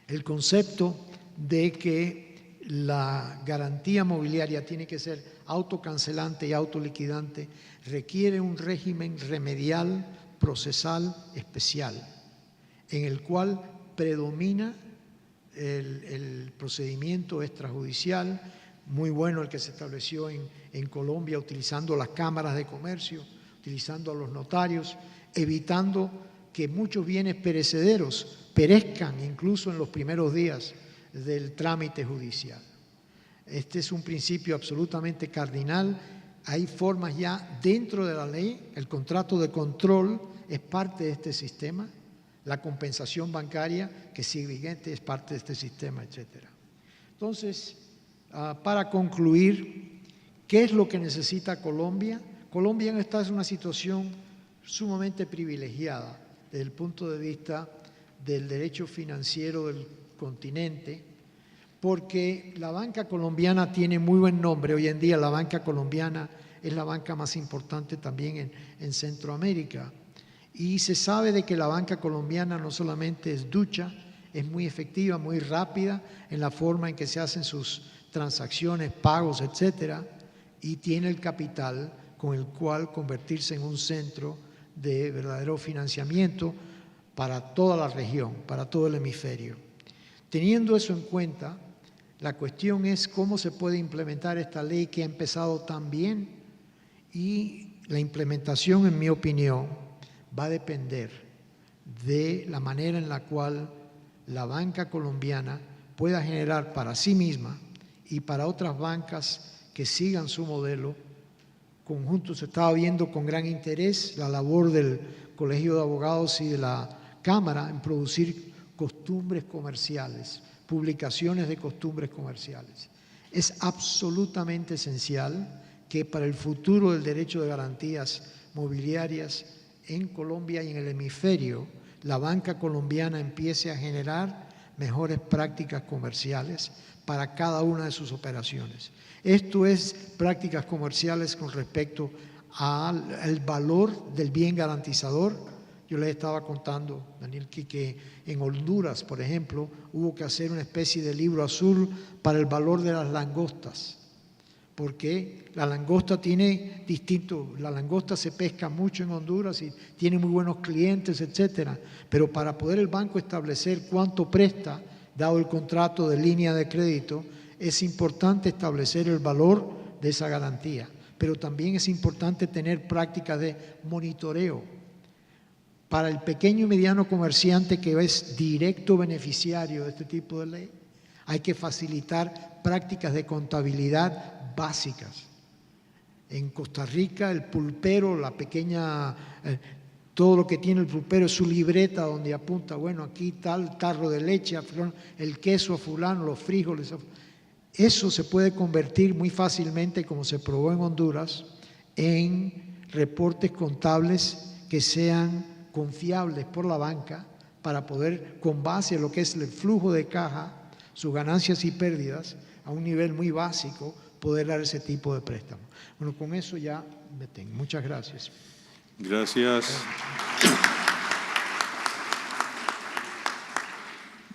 el concepto de que la garantía mobiliaria tiene que ser autocancelante y autoliquidante requiere un régimen remedial, procesal, especial, en el cual predomina el procedimiento extrajudicial, muy bueno el que se estableció en Colombia, utilizando las cámaras de comercio, utilizando a los notarios, evitando que muchos bienes perecederos perezcan incluso en los primeros días del trámite judicial. Este es un principio absolutamente cardinal. Hay formas ya dentro de la ley, el contrato de control es parte de este sistema, la compensación bancaria que sigue vigente es parte de este sistema, etcétera. Entonces, para concluir, ¿qué es lo que necesita Colombia? Colombia está en una situación sumamente privilegiada desde el punto de vista del derecho financiero del continente, porque la banca colombiana tiene muy buen nombre. Hoy en día la banca colombiana es la banca más importante también en Centroamérica, y se sabe de que la banca colombiana no solamente es ducha, es muy efectiva, muy rápida en la forma en que se hacen sus transacciones, pagos, etcétera, y tiene el capital con el cual convertirse en un centro de verdadero financiamiento para toda la región, para todo el hemisferio. Teniendo eso en cuenta, la cuestión es cómo se puede implementar esta ley que ha empezado tan bien, y la implementación, en mi opinión, va a depender de la manera en la cual la banca colombiana pueda generar para sí misma y para otras bancas que sigan su modelo conjunto. Se estaba viendo con gran interés la labor del Colegio de Abogados y de la Cámara en producir costumbres comerciales, publicaciones de costumbres comerciales. Es absolutamente esencial que para el futuro del derecho de garantías mobiliarias en Colombia y en el hemisferio, la banca colombiana empiece a generar mejores prácticas comerciales para cada una de sus operaciones. Esto es prácticas comerciales con respecto al valor del bien garantizador. Yo les estaba contando, Daniel, que en Honduras, por ejemplo, hubo que hacer una especie de libro azul para el valor de las langostas, porque la langosta tiene la langosta se pesca mucho en Honduras y tiene muy buenos clientes, etcétera, pero para poder el banco establecer cuánto presta, dado el contrato de línea de crédito, es importante establecer el valor de esa garantía, pero también es importante tener prácticas de monitoreo. Para el pequeño y mediano comerciante que es directo beneficiario de este tipo de ley, hay que facilitar prácticas de contabilidad básicas. En Costa Rica, el pulpero, todo lo que tiene el pulpero es su libreta donde apunta, bueno, aquí tal tarro de leche, el queso a fulano, los frijoles. Eso se puede convertir muy fácilmente, como se probó en Honduras, en reportes contables que sean confiables por la banca para poder, con base a lo que es el flujo de caja, sus ganancias y pérdidas, a un nivel muy básico, poder dar ese tipo de préstamo. Bueno, con eso ya me tengo. Muchas gracias. Gracias.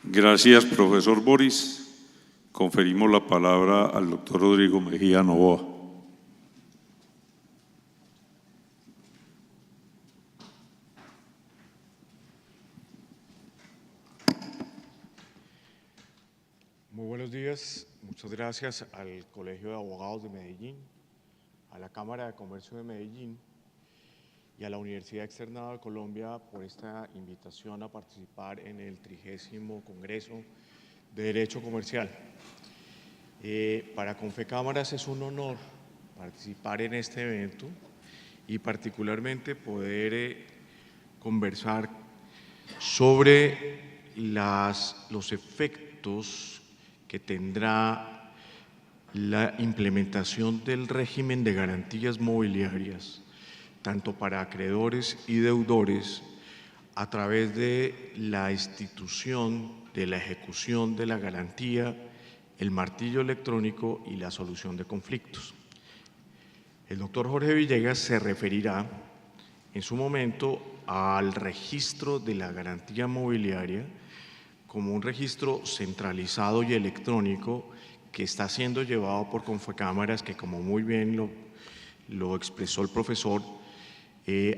Gracias, profesor Boris. Conferimos la palabra al doctor Rodrigo Mejía Novoa. Muy buenos días, muchas gracias al Colegio de Abogados de Medellín, a la Cámara de Comercio de Medellín y a la Universidad Externada de Colombia por esta invitación a participar en el 30º Congreso de Derecho Comercial. Para Confecámaras es un honor participar en este evento y particularmente poder conversar sobre los efectos que tendrá la implementación del régimen de garantías mobiliarias, tanto para acreedores y deudores, a través de la institución de la ejecución de la garantía, el martillo electrónico y la solución de conflictos. El doctor Jorge Villegas se referirá en su momento al registro de la garantía mobiliaria como un registro centralizado y electrónico que está siendo llevado por Confecámaras, que como muy bien lo expresó el profesor,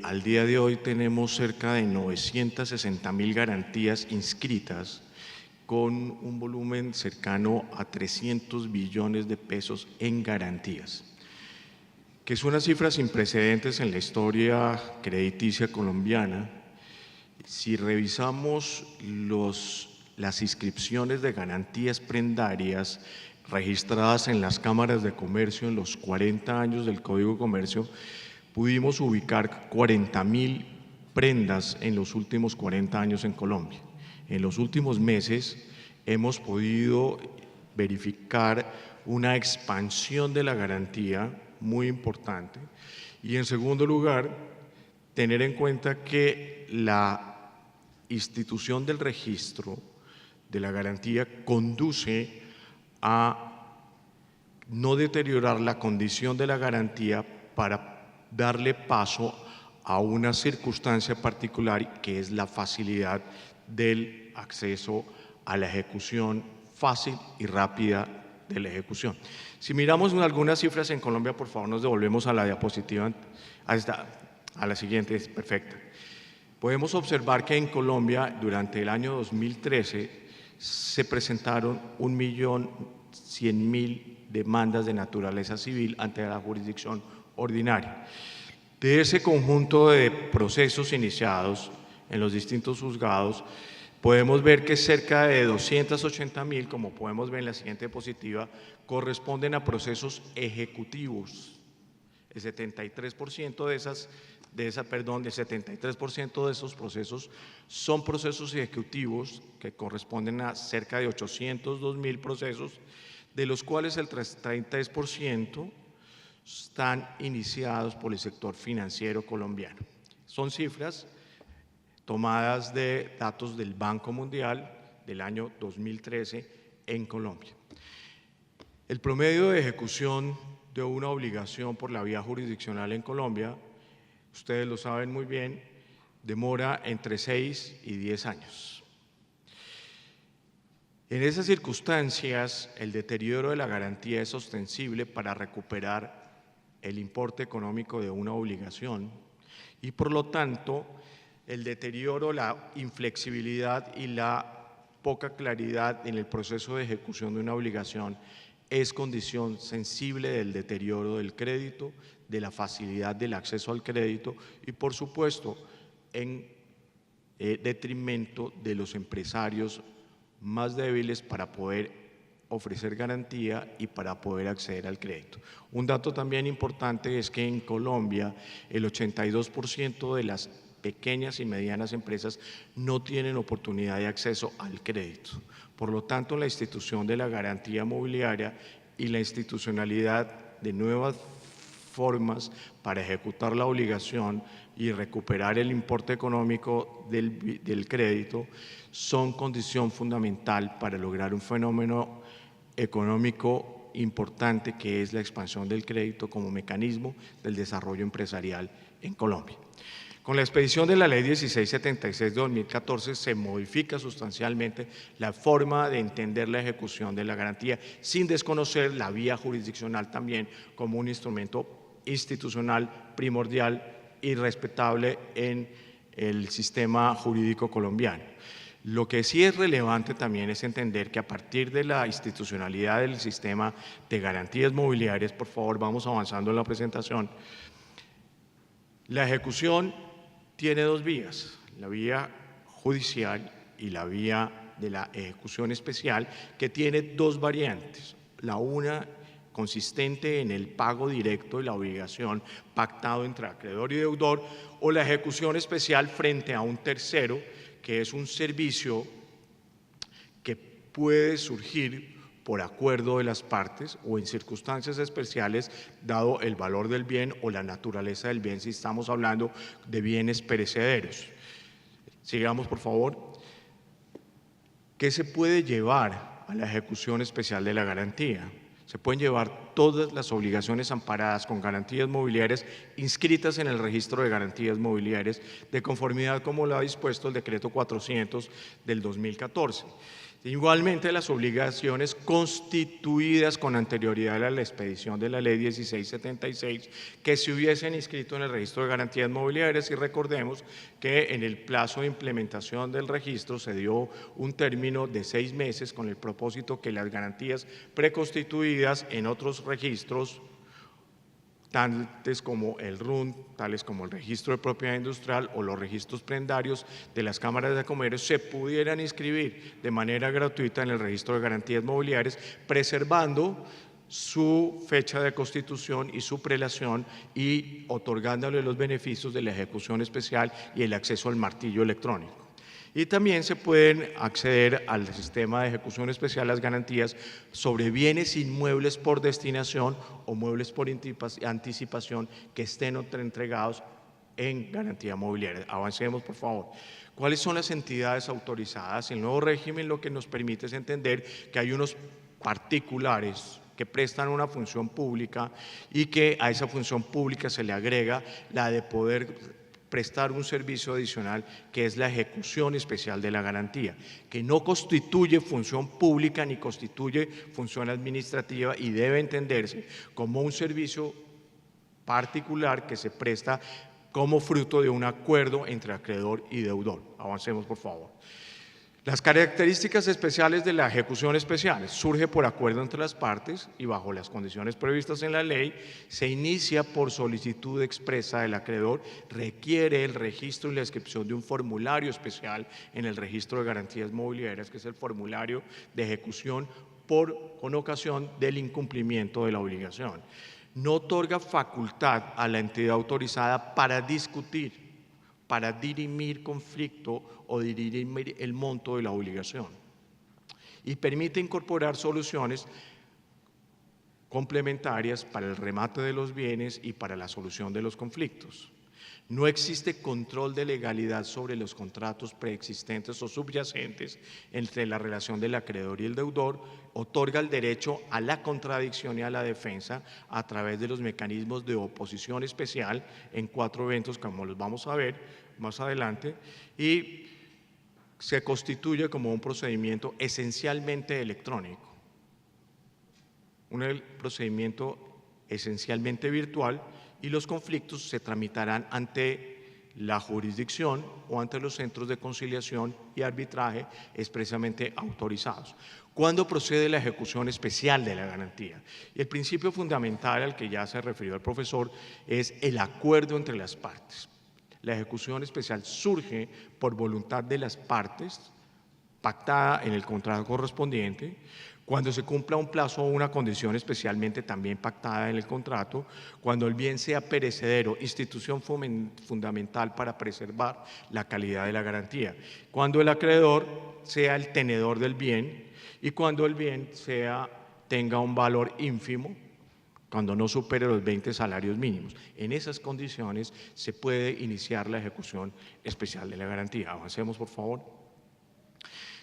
al día de hoy tenemos cerca de 960.000 garantías inscritas con un volumen cercano a 300 billones de pesos en garantías, que es una cifra sin precedentes en la historia crediticia colombiana. Si revisamos las inscripciones de garantías prendarias registradas en las cámaras de comercio en los 40 años del Código de Comercio, pudimos ubicar 40.000 prendas en los últimos 40 años en Colombia. En los últimos meses hemos podido verificar una expansión de la garantía muy importante y, en segundo lugar, tener en cuenta que la institución del registro de la garantía conduce a no deteriorar la condición de la garantía para darle paso a una circunstancia particular, que es la facilidad del acceso a la ejecución fácil y rápida de la ejecución. Si miramos algunas cifras en Colombia, por favor nos devolvemos a la diapositiva, a la siguiente, es perfecta. Podemos observar que en Colombia durante el año 2013 se presentaron 1.100.000 demandas de naturaleza civil ante la jurisdicción ordinaria. De ese conjunto de procesos iniciados en los distintos juzgados, podemos ver que cerca de 280.000, como podemos ver en la siguiente diapositiva, corresponden a procesos ejecutivos. El 73% de esos procesos son procesos ejecutivos que corresponden a cerca de 802.000 procesos, de los cuales el 33% están iniciados por el sector financiero colombiano. Son cifras tomadas de datos del Banco Mundial del año 2013 en Colombia. El promedio de ejecución de una obligación por la vía jurisdiccional en Colombia, ustedes lo saben muy bien, demora entre 6 y 10 años. En esas circunstancias, el deterioro de la garantía es ostensible para recuperar el importe económico de una obligación y, por lo tanto, el deterioro, la inflexibilidad y la poca claridad en el proceso de ejecución de una obligación es condición sensible del deterioro del crédito, de la facilidad del acceso al crédito y, por supuesto, en detrimento de los empresarios más débiles para poder ofrecer garantía y para poder acceder al crédito. Un dato también importante es que en Colombia el 82% de las pequeñas y medianas empresas no tienen oportunidad de acceso al crédito. Por lo tanto, la institución de la garantía mobiliaria y la institucionalidad de nuevas formas para ejecutar la obligación y recuperar el importe económico del crédito son condición fundamental para lograr un fenómeno económico importante que es la expansión del crédito como mecanismo del desarrollo empresarial en Colombia. Con la expedición de la Ley 1676 de 2014 se modifica sustancialmente la forma de entender la ejecución de la garantía sin desconocer la vía jurisdiccional también como un instrumento institucional primordial y respetable en el sistema jurídico colombiano. Lo que sí es relevante también es entender que a partir de la institucionalidad del sistema de garantías mobiliarias, por favor, vamos avanzando en la presentación, la ejecución tiene dos vías, la vía judicial y la vía de la ejecución especial, que tiene dos variantes. La una consistente en el pago directo de la obligación pactado entre acreedor y deudor, o la ejecución especial frente a un tercero, que es un servicio que puede surgir por acuerdo de las partes o en circunstancias especiales, dado el valor del bien o la naturaleza del bien, si estamos hablando de bienes perecederos. Sigamos, por favor. ¿Qué se puede llevar a la ejecución especial de la garantía? Se pueden llevar todas las obligaciones amparadas con garantías mobiliarias inscritas en el registro de garantías mobiliarias de conformidad como lo ha dispuesto el decreto 400 del 2014. Igualmente, las obligaciones constituidas con anterioridad a la expedición de la Ley 1676 que se hubiesen inscrito en el registro de garantías mobiliarias, y recordemos que en el plazo de implementación del registro se dio un término de 6 meses con el propósito que las garantías preconstituidas en otros registros, tales como el RUN, tales como el registro de propiedad industrial o los registros prendarios de las cámaras de comercio, se pudieran inscribir de manera gratuita en el registro de garantías mobiliarias, preservando su fecha de constitución y su prelación y otorgándole los beneficios de la ejecución especial y el acceso al martillo electrónico. Y también se pueden acceder al sistema de ejecución especial las garantías sobre bienes inmuebles por destinación o muebles por anticipación que estén entregados en garantía mobiliaria. Avancemos, por favor. ¿Cuáles son las entidades autorizadas? El nuevo régimen lo que nos permite es entender que hay unos particulares que prestan una función pública y que a esa función pública se le agrega la de poder prestar un servicio adicional que es la ejecución especial de la garantía, que no constituye función pública ni constituye función administrativa y debe entenderse como un servicio particular que se presta como fruto de un acuerdo entre acreedor y deudor. Avancemos, por favor. Las características especiales de la ejecución especial surge por acuerdo entre las partes y bajo las condiciones previstas en la ley, se inicia por solicitud expresa del acreedor, requiere el registro y la inscripción de un formulario especial en el registro de garantías mobiliarias, que es el formulario de ejecución con ocasión del incumplimiento de la obligación. No otorga facultad a la entidad autorizada para discutir, para dirimir conflicto o dirimir el monto de la obligación, y permite incorporar soluciones complementarias para el remate de los bienes y para la solución de los conflictos. No existe control de legalidad sobre los contratos preexistentes o subyacentes entre la relación del acreedor y el deudor, otorga el derecho a la contradicción y a la defensa a través de los mecanismos de oposición especial en 4 eventos, como los vamos a ver más adelante, y se constituye como un procedimiento esencialmente electrónico, un procedimiento esencialmente virtual, y los conflictos se tramitarán ante la jurisdicción o ante los centros de conciliación y arbitraje expresamente autorizados. ¿Cuándo procede la ejecución especial de la garantía? Y el principio fundamental al que ya se refirió el profesor es el acuerdo entre las partes. La ejecución especial surge por voluntad de las partes, pactada en el contrato correspondiente, cuando se cumpla un plazo o una condición especialmente también pactada en el contrato, cuando el bien sea perecedero, institución fundamental para preservar la calidad de la garantía, cuando el acreedor sea el tenedor del bien y cuando el bien tenga un valor ínfimo, cuando no supere los 20 salarios mínimos. En esas condiciones se puede iniciar la ejecución especial de la garantía. Avancemos, por favor.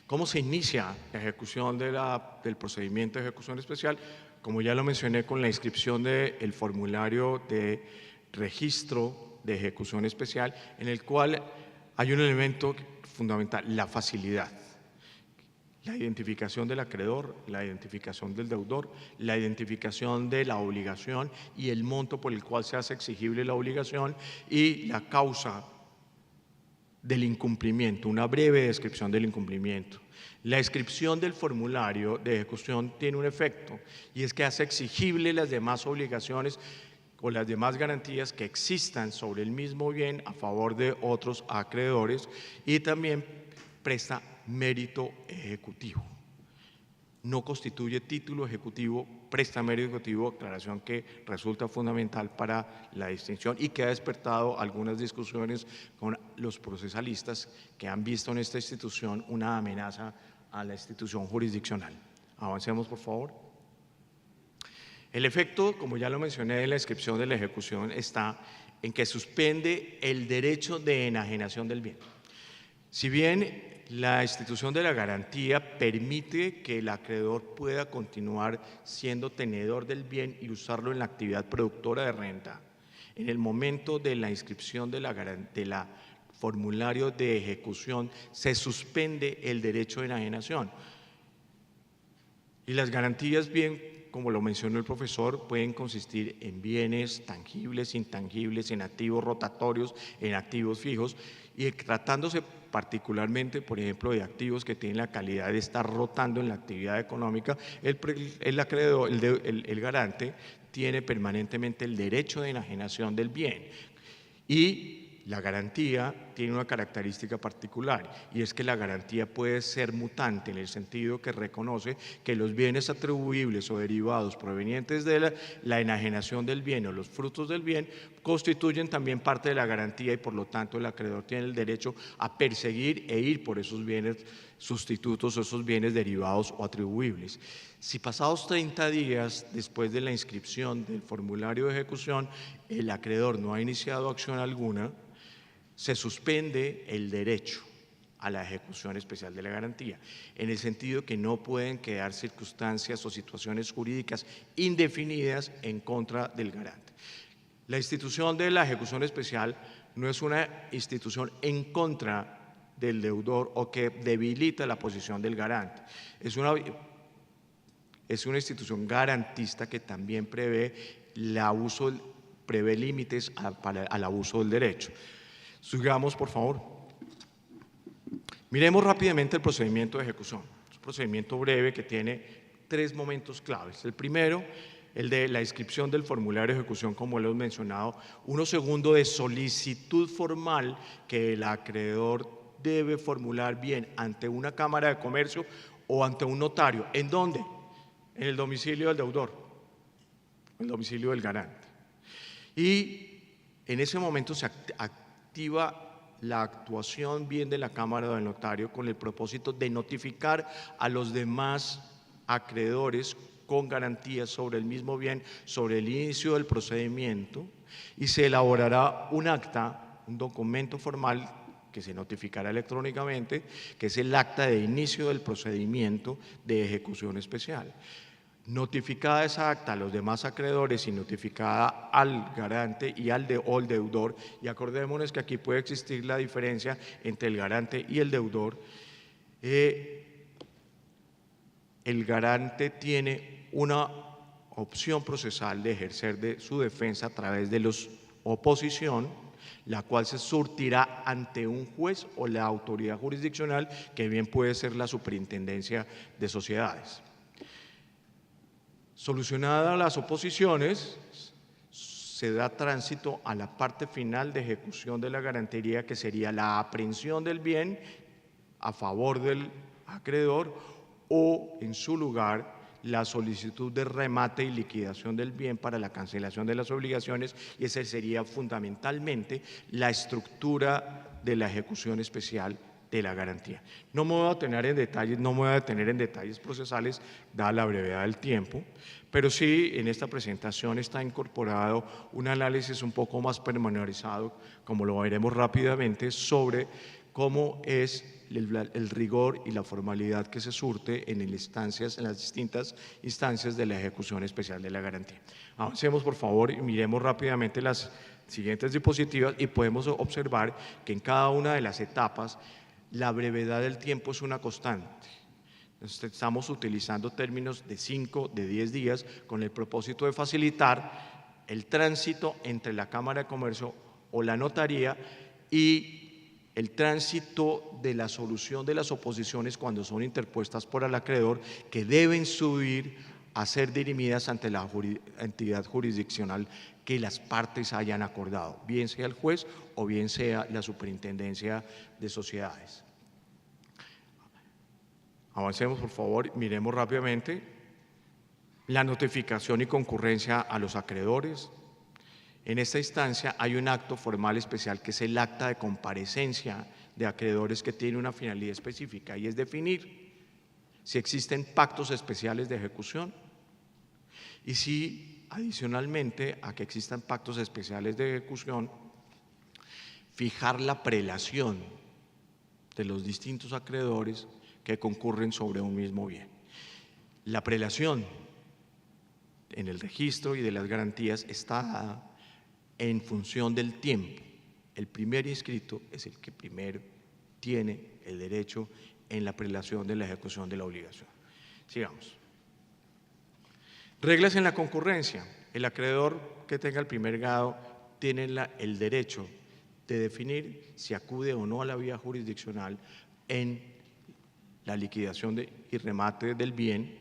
¿Cómo se inicia la ejecución del procedimiento de ejecución especial? Como ya lo mencioné, con la inscripción del formulario de registro de ejecución especial, en el cual hay un elemento fundamental, la facilidad. La identificación del acreedor, la identificación del deudor, la identificación de la obligación y el monto por el cual se hace exigible la obligación y la causa del incumplimiento, una breve descripción del incumplimiento. La inscripción del formulario de ejecución tiene un efecto y es que hace exigible las demás obligaciones o las demás garantías que existan sobre el mismo bien a favor de otros acreedores y también presta mérito ejecutivo. No constituye título ejecutivo, presta mérito ejecutivo, aclaración que resulta fundamental para la distinción y que ha despertado algunas discusiones con los procesalistas que han visto en esta institución una amenaza a la institución jurisdiccional. Avancemos, por favor. El efecto, como ya lo mencioné, en la inscripción de la ejecución está en que suspende el derecho de enajenación del bien. Si bien la institución de la garantía permite que el acreedor pueda continuar siendo tenedor del bien y usarlo en la actividad productora de renta, en el momento de la inscripción de la formulario de ejecución se suspende el derecho de enajenación. Y las garantías, bien, como lo mencionó el profesor, pueden consistir en bienes tangibles, intangibles, en activos rotatorios, en activos fijos, y tratándose particularmente, por ejemplo, de activos que tienen la calidad de estar rotando en la actividad económica, el acreedor, el garante, tiene permanentemente el derecho de enajenación del bien. Y la garantía tiene una característica particular y es que la garantía puede ser mutante en el sentido que reconoce que los bienes atribuibles o derivados provenientes de la enajenación del bien o los frutos del bien constituyen también parte de la garantía y por lo tanto el acreedor tiene el derecho a perseguir e ir por esos bienes sustitutos o esos bienes derivados o atribuibles. Si pasados 30 días después de la inscripción del formulario de ejecución el acreedor no ha iniciado acción alguna, se suspende el derecho a la ejecución especial de la garantía, en el sentido que no pueden quedar circunstancias o situaciones jurídicas indefinidas en contra del garante. La institución de la ejecución especial no es una institución en contra del deudor o que debilita la posición del garante. Es una institución garantista que también prevé límites al abuso del derecho. Sigamos, por favor. Miremos rápidamente el procedimiento de ejecución. Es un procedimiento breve que tiene 3 momentos claves. El primero, el de la inscripción del formulario de ejecución, como lo hemos mencionado. Uno segundo, de solicitud formal que el acreedor debe formular bien ante una Cámara de Comercio o ante un notario. ¿En dónde? En el domicilio del deudor, en el domicilio del garante. Y en ese momento se activa la actuación bien de la Cámara o del notario con el propósito de notificar a los demás acreedores con garantías sobre el mismo bien, sobre el inicio del procedimiento, y se elaborará un acta, un documento formal que se notificará electrónicamente, que es el acta de inicio del procedimiento de ejecución especial. Notificada esa acta a los demás acreedores y notificada al garante y al deudor, y acordémonos que aquí puede existir la diferencia entre el garante y el deudor. El garante tiene una opción procesal de ejercer de su defensa a través de la oposición, la cual se surtirá ante un juez o la autoridad jurisdiccional, que bien puede ser la Superintendencia de Sociedades. Solucionadas las oposiciones, se da tránsito a la parte final de ejecución de la garantía, que sería la aprehensión del bien a favor del acreedor o, en su lugar, la solicitud de remate y liquidación del bien para la cancelación de las obligaciones, y esa sería fundamentalmente la estructura de la ejecución especial de la garantía. No me voy a detener en detalles, procesales, dada la brevedad del tiempo, pero sí en esta presentación está incorporado un análisis un poco más pormenorizado, como lo veremos rápidamente, sobre cómo es el rigor y la formalidad que se surte en las distintas instancias de la ejecución especial de la garantía. Avancemos, por favor, y miremos rápidamente las siguientes diapositivas, y podemos observar que en cada una de las etapas la brevedad del tiempo es una constante. Estamos utilizando términos de 5, de 10 días, con el propósito de facilitar el tránsito entre la Cámara de Comercio o la notaría y el tránsito de la solución de las oposiciones cuando son interpuestas por el acreedor, que deben subir a ser dirimidas ante la entidad jurisdiccional que las partes hayan acordado, bien sea el juez o bien sea la Superintendencia de Sociedades. Avancemos, por favor, miremos rápidamente la notificación y concurrencia a los acreedores. En esta instancia hay un acto formal especial, que es el acta de comparecencia de acreedores, que tiene una finalidad específica, y es definir si existen pactos especiales de ejecución y si, adicionalmente a que existan pactos especiales de ejecución, fijar la prelación de los distintos acreedores que concurren sobre un mismo bien. La prelación en el registro y de las garantías está dada en función del tiempo. El primer inscrito es el que primero tiene el derecho en la prelación de la ejecución de la obligación. Sigamos. Reglas en la concurrencia. El acreedor que tenga el primer grado tiene el derecho de definir si acude o no a la vía jurisdiccional en la liquidación y remate del bien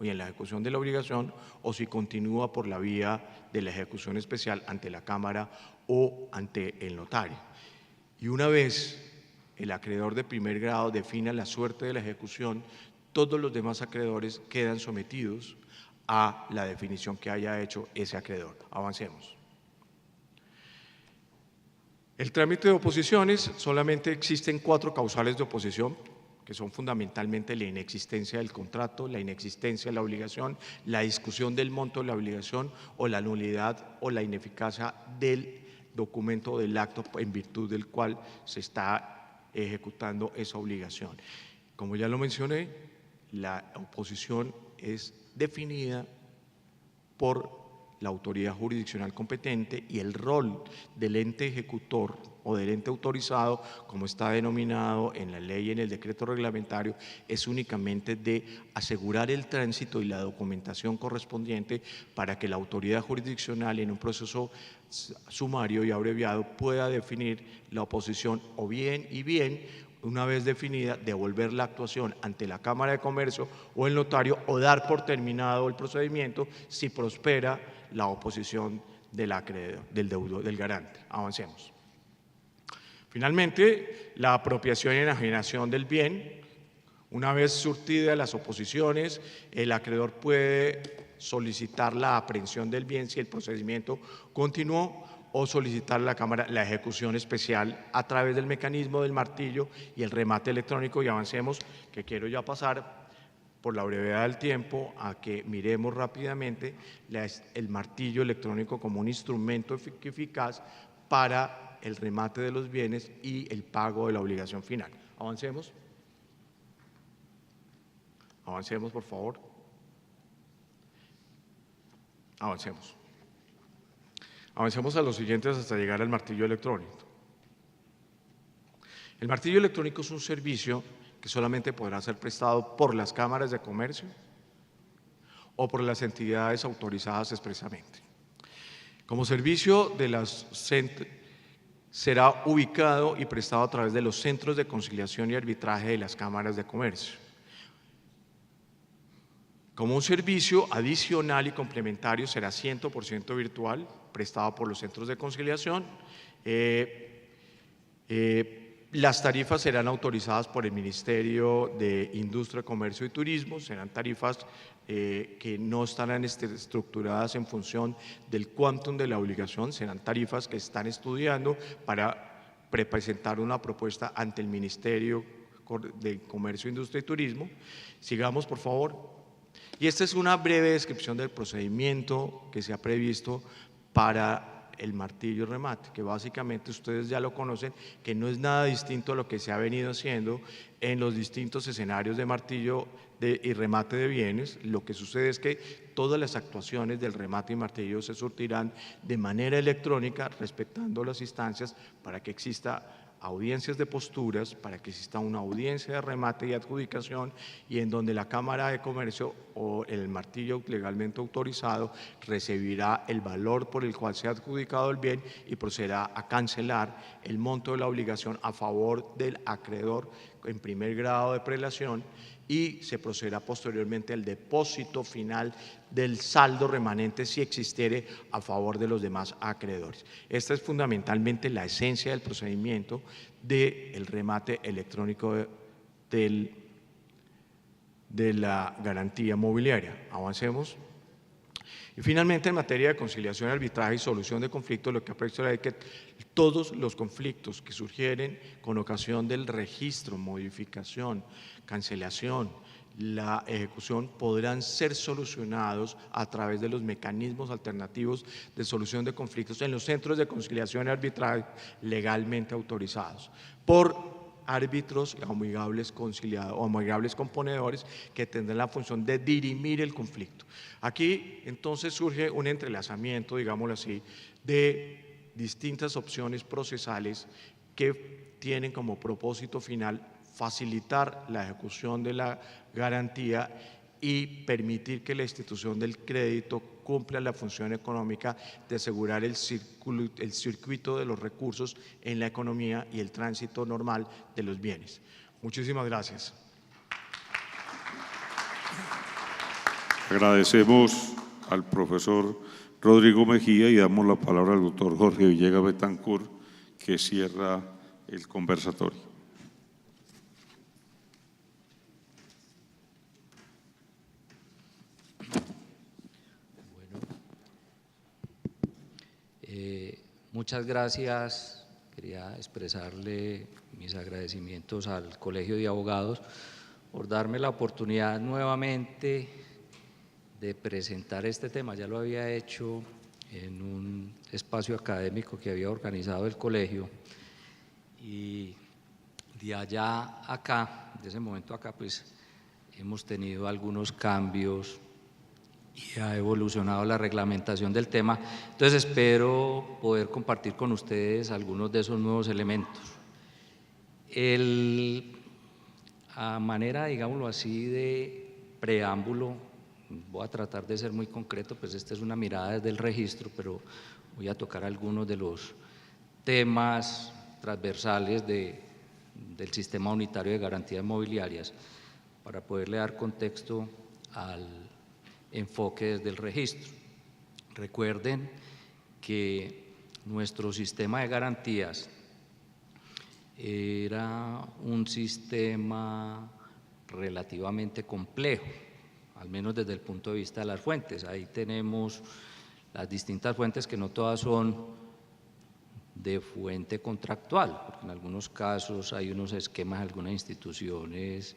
y en la ejecución de la obligación, o si continúa por la vía de la ejecución especial ante la Cámara o ante el notario. Y una vez el acreedor de primer grado defina la suerte de la ejecución, todos los demás acreedores quedan sometidos a la definición que haya hecho ese acreedor. Avancemos. El trámite de oposiciones: solamente existen 4 causales de oposición, que son fundamentalmente la inexistencia del contrato, la inexistencia de la obligación, la discusión del monto de la obligación, o la nulidad o la ineficacia del documento o del acto en virtud del cual se está ejecutando esa obligación. Como ya lo mencioné, la oposición es definida por la autoridad jurisdiccional competente y el rol del ente ejecutor o del ente autorizado, como está denominado en la ley y en el decreto reglamentario, es únicamente de asegurar el tránsito y la documentación correspondiente para que la autoridad jurisdiccional en un proceso sumario y abreviado pueda definir la oposición o bien y bien, una vez definida, devolver la actuación ante la Cámara de Comercio o el notario o dar por terminado el procedimiento si prospera la oposición del acreedor, del deudor, del garante. Avancemos. Finalmente, la apropiación y enajenación del bien. Una vez surtidas las oposiciones, el acreedor puede solicitar la aprehensión del bien si el procedimiento continuó o solicitar a la Cámara la ejecución especial a través del mecanismo del martillo y el remate electrónico. Y avancemos, que quiero ya pasar por la brevedad del tiempo a que miremos rápidamente el martillo electrónico como un instrumento eficaz para el remate de los bienes y el pago de la obligación final. Avancemos. Avancemos, por favor. Avancemos. Avancemos a los siguientes hasta llegar al martillo electrónico. El martillo electrónico es un servicio que solamente podrá ser prestado por las cámaras de comercio o por las entidades autorizadas expresamente. Como servicio de las será ubicado y prestado a través de los centros de conciliación y arbitraje de las cámaras de comercio. Como un servicio adicional y complementario será 100% virtual, prestado por los centros de conciliación. Las tarifas serán autorizadas por el Ministerio de Industria, Comercio y Turismo, serán tarifas que no estarán estructuradas en función del quantum de la obligación, serán tarifas que están estudiando para presentar una propuesta ante el Ministerio de Comercio, Industria y Turismo. Sigamos, por favor. Y esta es una breve descripción del procedimiento que se ha previsto para el martillo remate, que básicamente ustedes ya lo conocen, que no es nada distinto a lo que se ha venido haciendo en los distintos escenarios de martillo y remate de bienes. Lo que sucede es que todas las actuaciones del remate y martillo se surtirán de manera electrónica, respetando las instancias para que exista audiencias de posturas, para que exista una audiencia de remate y adjudicación, y en donde la Cámara de Comercio o el martillo legalmente autorizado recibirá el valor por el cual se ha adjudicado el bien y procederá a cancelar el monto de la obligación a favor del acreedor en primer grado de prelación, y se procederá posteriormente al depósito final del saldo remanente si existiere a favor de los demás acreedores. Esta es fundamentalmente la esencia del procedimiento del remate electrónico de la garantía mobiliaria. Avancemos. Y finalmente, en materia de conciliación, arbitraje y solución de conflictos, lo que aprecio es que todos los conflictos que surgieren con ocasión del registro, modificación, cancelación, la ejecución podrán ser solucionados a través de los mecanismos alternativos de solución de conflictos en los centros de conciliación y arbitraje legalmente autorizados por árbitros amigables conciliados o amigables componedores que tendrán la función de dirimir el conflicto. Aquí entonces surge un entrelazamiento, digámoslo así, de distintas opciones procesales que tienen como propósito final facilitar la ejecución de la garantía y permitir que la institución del crédito cumpla la función económica de asegurar el circuito de los recursos en la economía y el tránsito normal de los bienes. Muchísimas gracias. Agradecemos al profesor Rodrigo Mejía y damos la palabra al doctor Jorge Villegas Betancourt, que cierra el conversatorio. Muchas gracias. Quería expresarle mis agradecimientos al Colegio de Abogados por darme la oportunidad nuevamente de presentar este tema. Ya lo había hecho en un espacio académico que había organizado el colegio, y de allá a acá, de ese momento acá, pues hemos tenido algunos cambios y ha evolucionado la reglamentación del tema. Entonces espero poder compartir con ustedes algunos de esos nuevos elementos. A manera, digámoslo así, de preámbulo, voy a tratar de ser muy concreto, pues esta es una mirada desde el registro, pero voy a tocar algunos de los temas transversales del Sistema Unitario de Garantías Mobiliarias para poderle dar contexto al enfoque desde el registro. Recuerden que nuestro sistema de garantías era un sistema relativamente complejo, al menos desde el punto de vista de las fuentes. Ahí tenemos las distintas fuentes que no todas son de fuente contractual, porque en algunos casos hay unos esquemas de algunas instituciones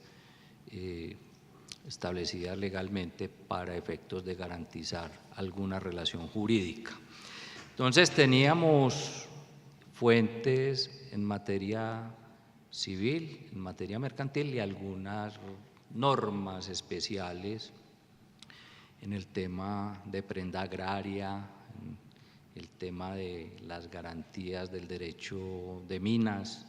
establecidas legalmente para efectos de garantizar alguna relación jurídica. Entonces teníamos fuentes en materia civil, en materia mercantil y algunas normas especiales en el tema de prenda agraria, el tema de las garantías del derecho de minas.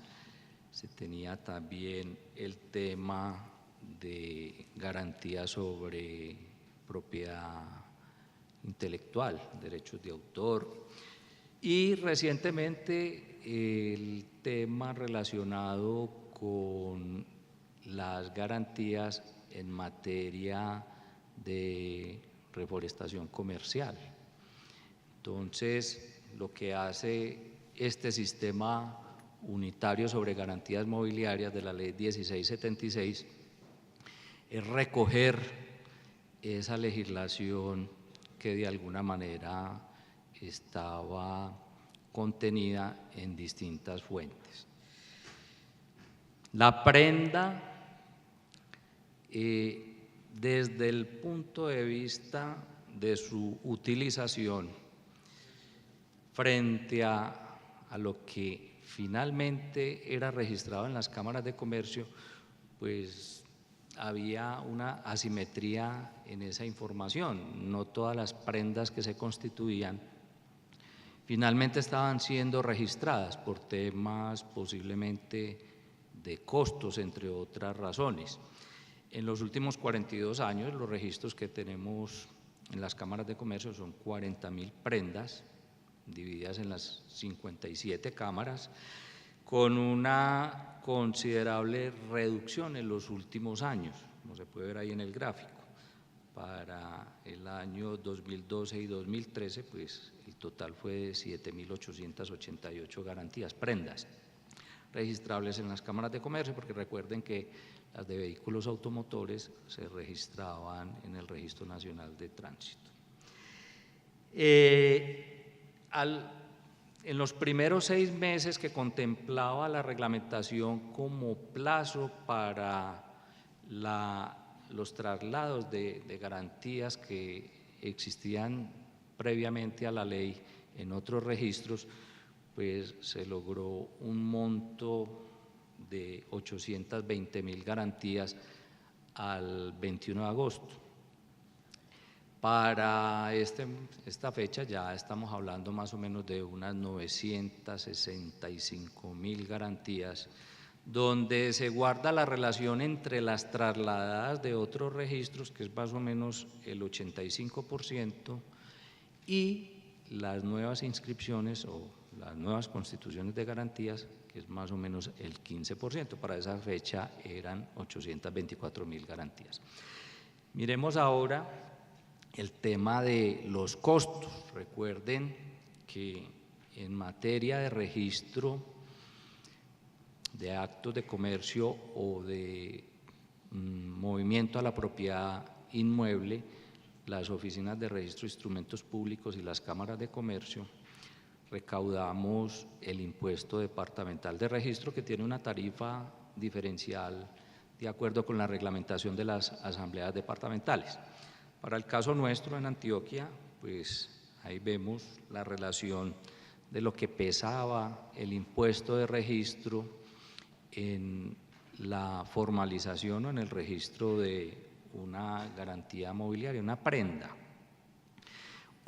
Se tenía también el tema de garantías sobre propiedad intelectual, derechos de autor, y recientemente el tema relacionado con las garantías en materia de reforestación comercial. Entonces, lo que hace este sistema unitario sobre garantías mobiliarias de la Ley 1676 es recoger esa legislación que de alguna manera estaba contenida en distintas fuentes. La prenda, desde el punto de vista de su utilización frente a lo que finalmente era registrado en las cámaras de comercio, pues había una asimetría en esa información. No todas las prendas que se constituían finalmente estaban siendo registradas por temas posiblemente de costos, entre otras razones. En los últimos 42 años, los registros que tenemos en las cámaras de comercio son 40.000 prendas, divididas en las 57 cámaras, con una considerable reducción en los últimos años, como se puede ver ahí en el gráfico. Para el año 2012 y 2013, pues el total fue de 7.888 garantías, prendas, registrables en las cámaras de comercio, porque recuerden que las de vehículos automotores se registraban en el Registro Nacional de Tránsito. En los primeros 6 meses que contemplaba la reglamentación como plazo para los traslados de garantías que existían previamente a la ley en otros registros, pues se logró un monto de 820.000 garantías al 21 de agosto. Para esta fecha ya estamos hablando más o menos de unas 965.000 garantías, donde se guarda la relación entre las trasladadas de otros registros, que es más o menos el 85%, y las nuevas inscripciones o las nuevas constituciones de garantías, que es más o menos el 15%. Para esa fecha eran 824.000 garantías. Miremos ahora el tema de los costos. Recuerden que en materia de registro de actos de comercio o de movimiento a la propiedad inmueble, las oficinas de registro de instrumentos públicos y las cámaras de comercio recaudamos el impuesto departamental de registro, que tiene una tarifa diferencial de acuerdo con la reglamentación de las asambleas departamentales. Para el caso nuestro en Antioquia, pues ahí vemos la relación de lo que pesaba el impuesto de registro en la formalización o en el registro de una garantía mobiliaria, una prenda.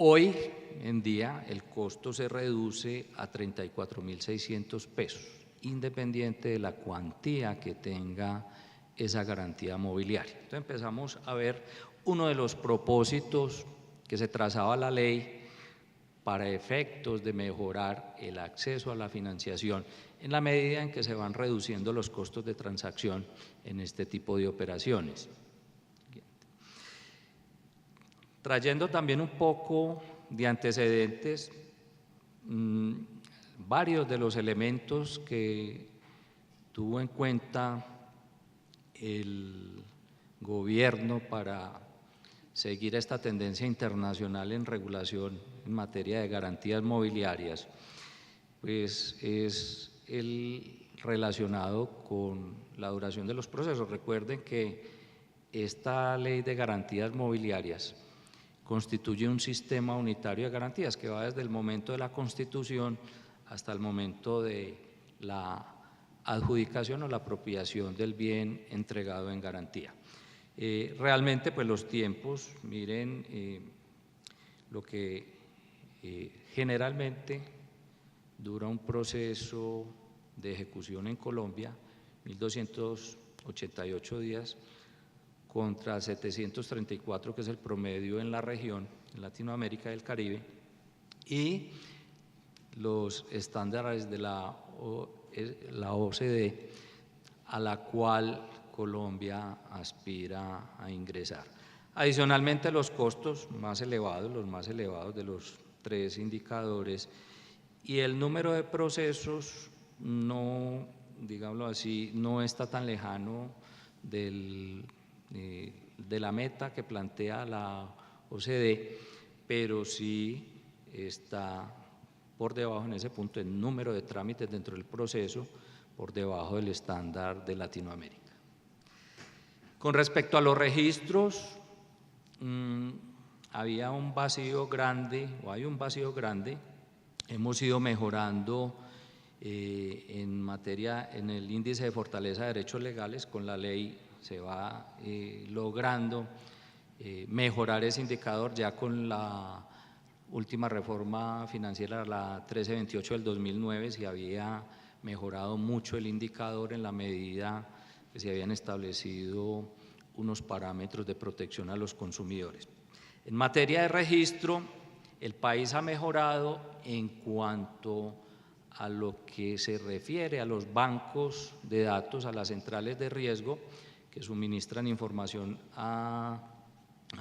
Hoy en día el costo se reduce a 34.600 pesos, independiente de la cuantía que tenga esa garantía mobiliaria. Entonces empezamos a ver uno de los propósitos que se trazaba la ley para efectos de mejorar el acceso a la financiación en la medida en que se van reduciendo los costos de transacción en este tipo de operaciones. Trayendo también un poco de antecedentes, varios de los elementos que tuvo en cuenta el gobierno para seguir esta tendencia internacional en regulación en materia de garantías mobiliarias, pues es el relacionado con la duración de los procesos. Recuerden que esta ley de garantías mobiliarias constituye un sistema unitario de garantías que va desde el momento de la constitución hasta el momento de la adjudicación o la apropiación del bien entregado en garantía. Realmente, pues los tiempos, miren, lo que generalmente dura un proceso de ejecución en Colombia, 1.288 días, contra 734, que es el promedio en la región, en Latinoamérica y el Caribe, y los estándares de la OCDE, a la cual Colombia aspira a ingresar. Adicionalmente, los costos más elevados, los más elevados de los tres indicadores, y el número de procesos no, digámoslo así, no está tan lejano de la meta que plantea la OCDE, pero sí está por debajo en ese punto el número de trámites dentro del proceso, por debajo del estándar de Latinoamérica. Con respecto a los registros, había un vacío grande, o hay un vacío grande. Hemos ido mejorando en materia, en el índice de fortaleza de derechos legales. Con la ley se va logrando mejorar ese indicador. Ya con la última reforma financiera, la 1328 del 2009, se había mejorado mucho el indicador en la medida que se habían establecido unos parámetros de protección a los consumidores. En materia de registro, el país ha mejorado en cuanto a lo que se refiere a los bancos de datos, a las centrales de riesgo que suministran información al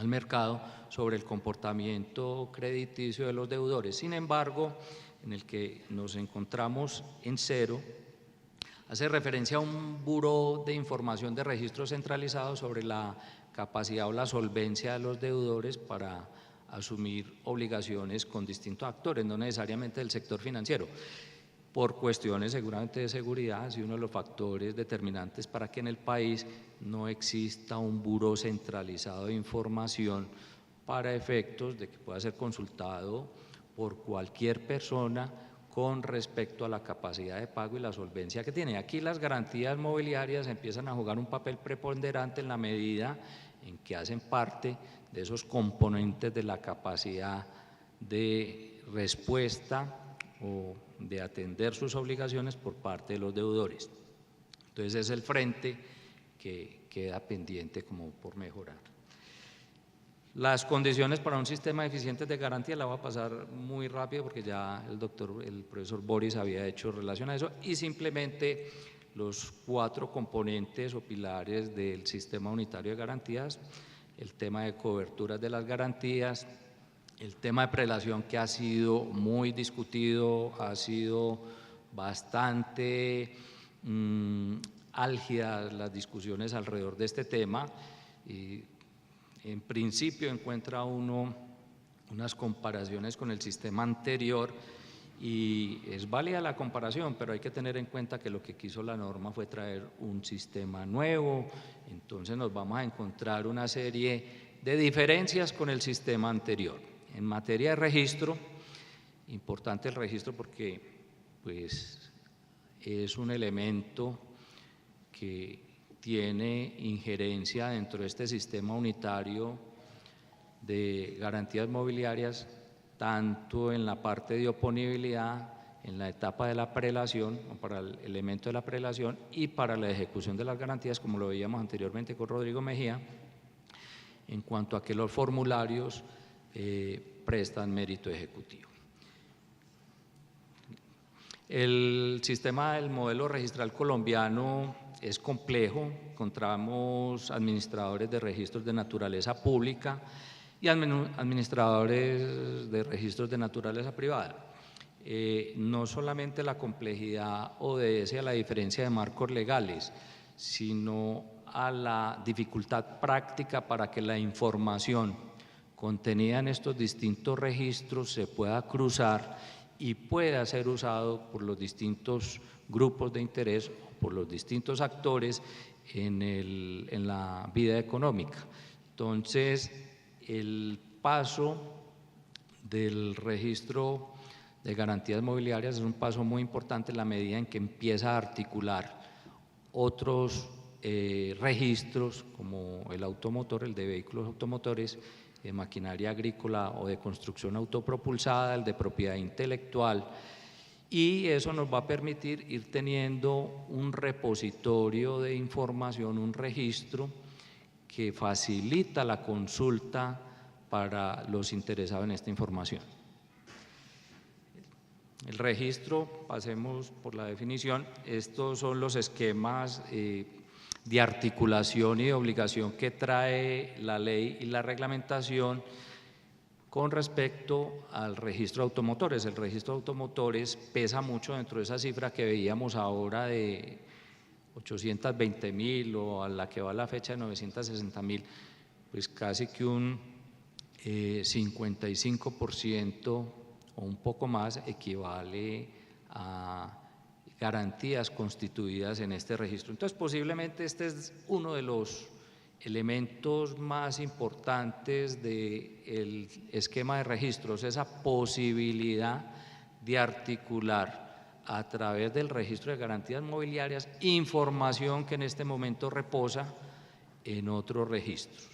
mercado sobre el comportamiento crediticio de los deudores. Sin embargo, en el que nos encontramos en cero, hace referencia a un buró de información de registro centralizado sobre la capacidad o la solvencia de los deudores para asumir obligaciones con distintos actores, no necesariamente del sector financiero. Por cuestiones seguramente de seguridad, ha sido uno de los factores determinantes para que en el país no exista un buró centralizado de información para efectos de que pueda ser consultado por cualquier persona con respecto a la capacidad de pago y la solvencia que tiene. Aquí las garantías mobiliarias empiezan a jugar un papel preponderante en la medida en que hacen parte de esos componentes de la capacidad de respuesta o de atender sus obligaciones por parte de los deudores. Entonces es el frente que queda pendiente como por mejorar. Las condiciones para un sistema eficiente de garantía, la voy a pasar muy rápido porque ya el profesor Boris había hecho relación a eso, y simplemente los 4 componentes o pilares del sistema unitario de garantías: el tema de coberturas de las garantías, el tema de prelación, que ha sido muy discutido, ha sido bastante álgidas las discusiones alrededor de este tema. Y en principio encuentra uno unas comparaciones con el sistema anterior y es válida la comparación, pero hay que tener en cuenta que lo que quiso la norma fue traer un sistema nuevo. Entonces nos vamos a encontrar una serie de diferencias con el sistema anterior. En materia de registro, importante el registro porque pues, es un elemento que tiene injerencia dentro de este sistema unitario de garantías mobiliarias tanto en la parte de oponibilidad, en la etapa de la prelación, o para el elemento de la prelación, y para la ejecución de las garantías, como lo veíamos anteriormente con Rodrigo Mejía, en cuanto a que los formularios prestan mérito ejecutivo. El sistema del modelo registral colombiano es complejo, encontramos administradores de registros de naturaleza pública y administradores de registros de naturaleza privada. No solamente la complejidad obedece a la diferencia de marcos legales, sino a la dificultad práctica para que la información contenida en estos distintos registros se pueda cruzar y pueda ser usado por los distintos grupos de interés, por los distintos actores en la vida económica. Entonces, el paso del registro de garantías mobiliarias es un paso muy importante en la medida en que empieza a articular otros registros como el automotor, el de vehículos automotores, de maquinaria agrícola o de construcción autopropulsada, el de propiedad intelectual, y eso nos va a permitir ir teniendo un repositorio de información, un registro que facilita la consulta para los interesados en esta información. El registro, pasemos por la definición, estos son los esquemas de articulación y de obligación que trae la ley y la reglamentación con respecto al registro de automotores. El registro de automotores pesa mucho dentro de esa cifra que veíamos ahora de 820.000 o a la que va la fecha de 960.000, pues casi que un 55% o un poco más equivale a garantías constituidas en este registro. Entonces, posiblemente este es uno de los elementos más importantes del esquema de registros, esa posibilidad de articular a través del registro de garantías mobiliarias información que en este momento reposa en otros registros.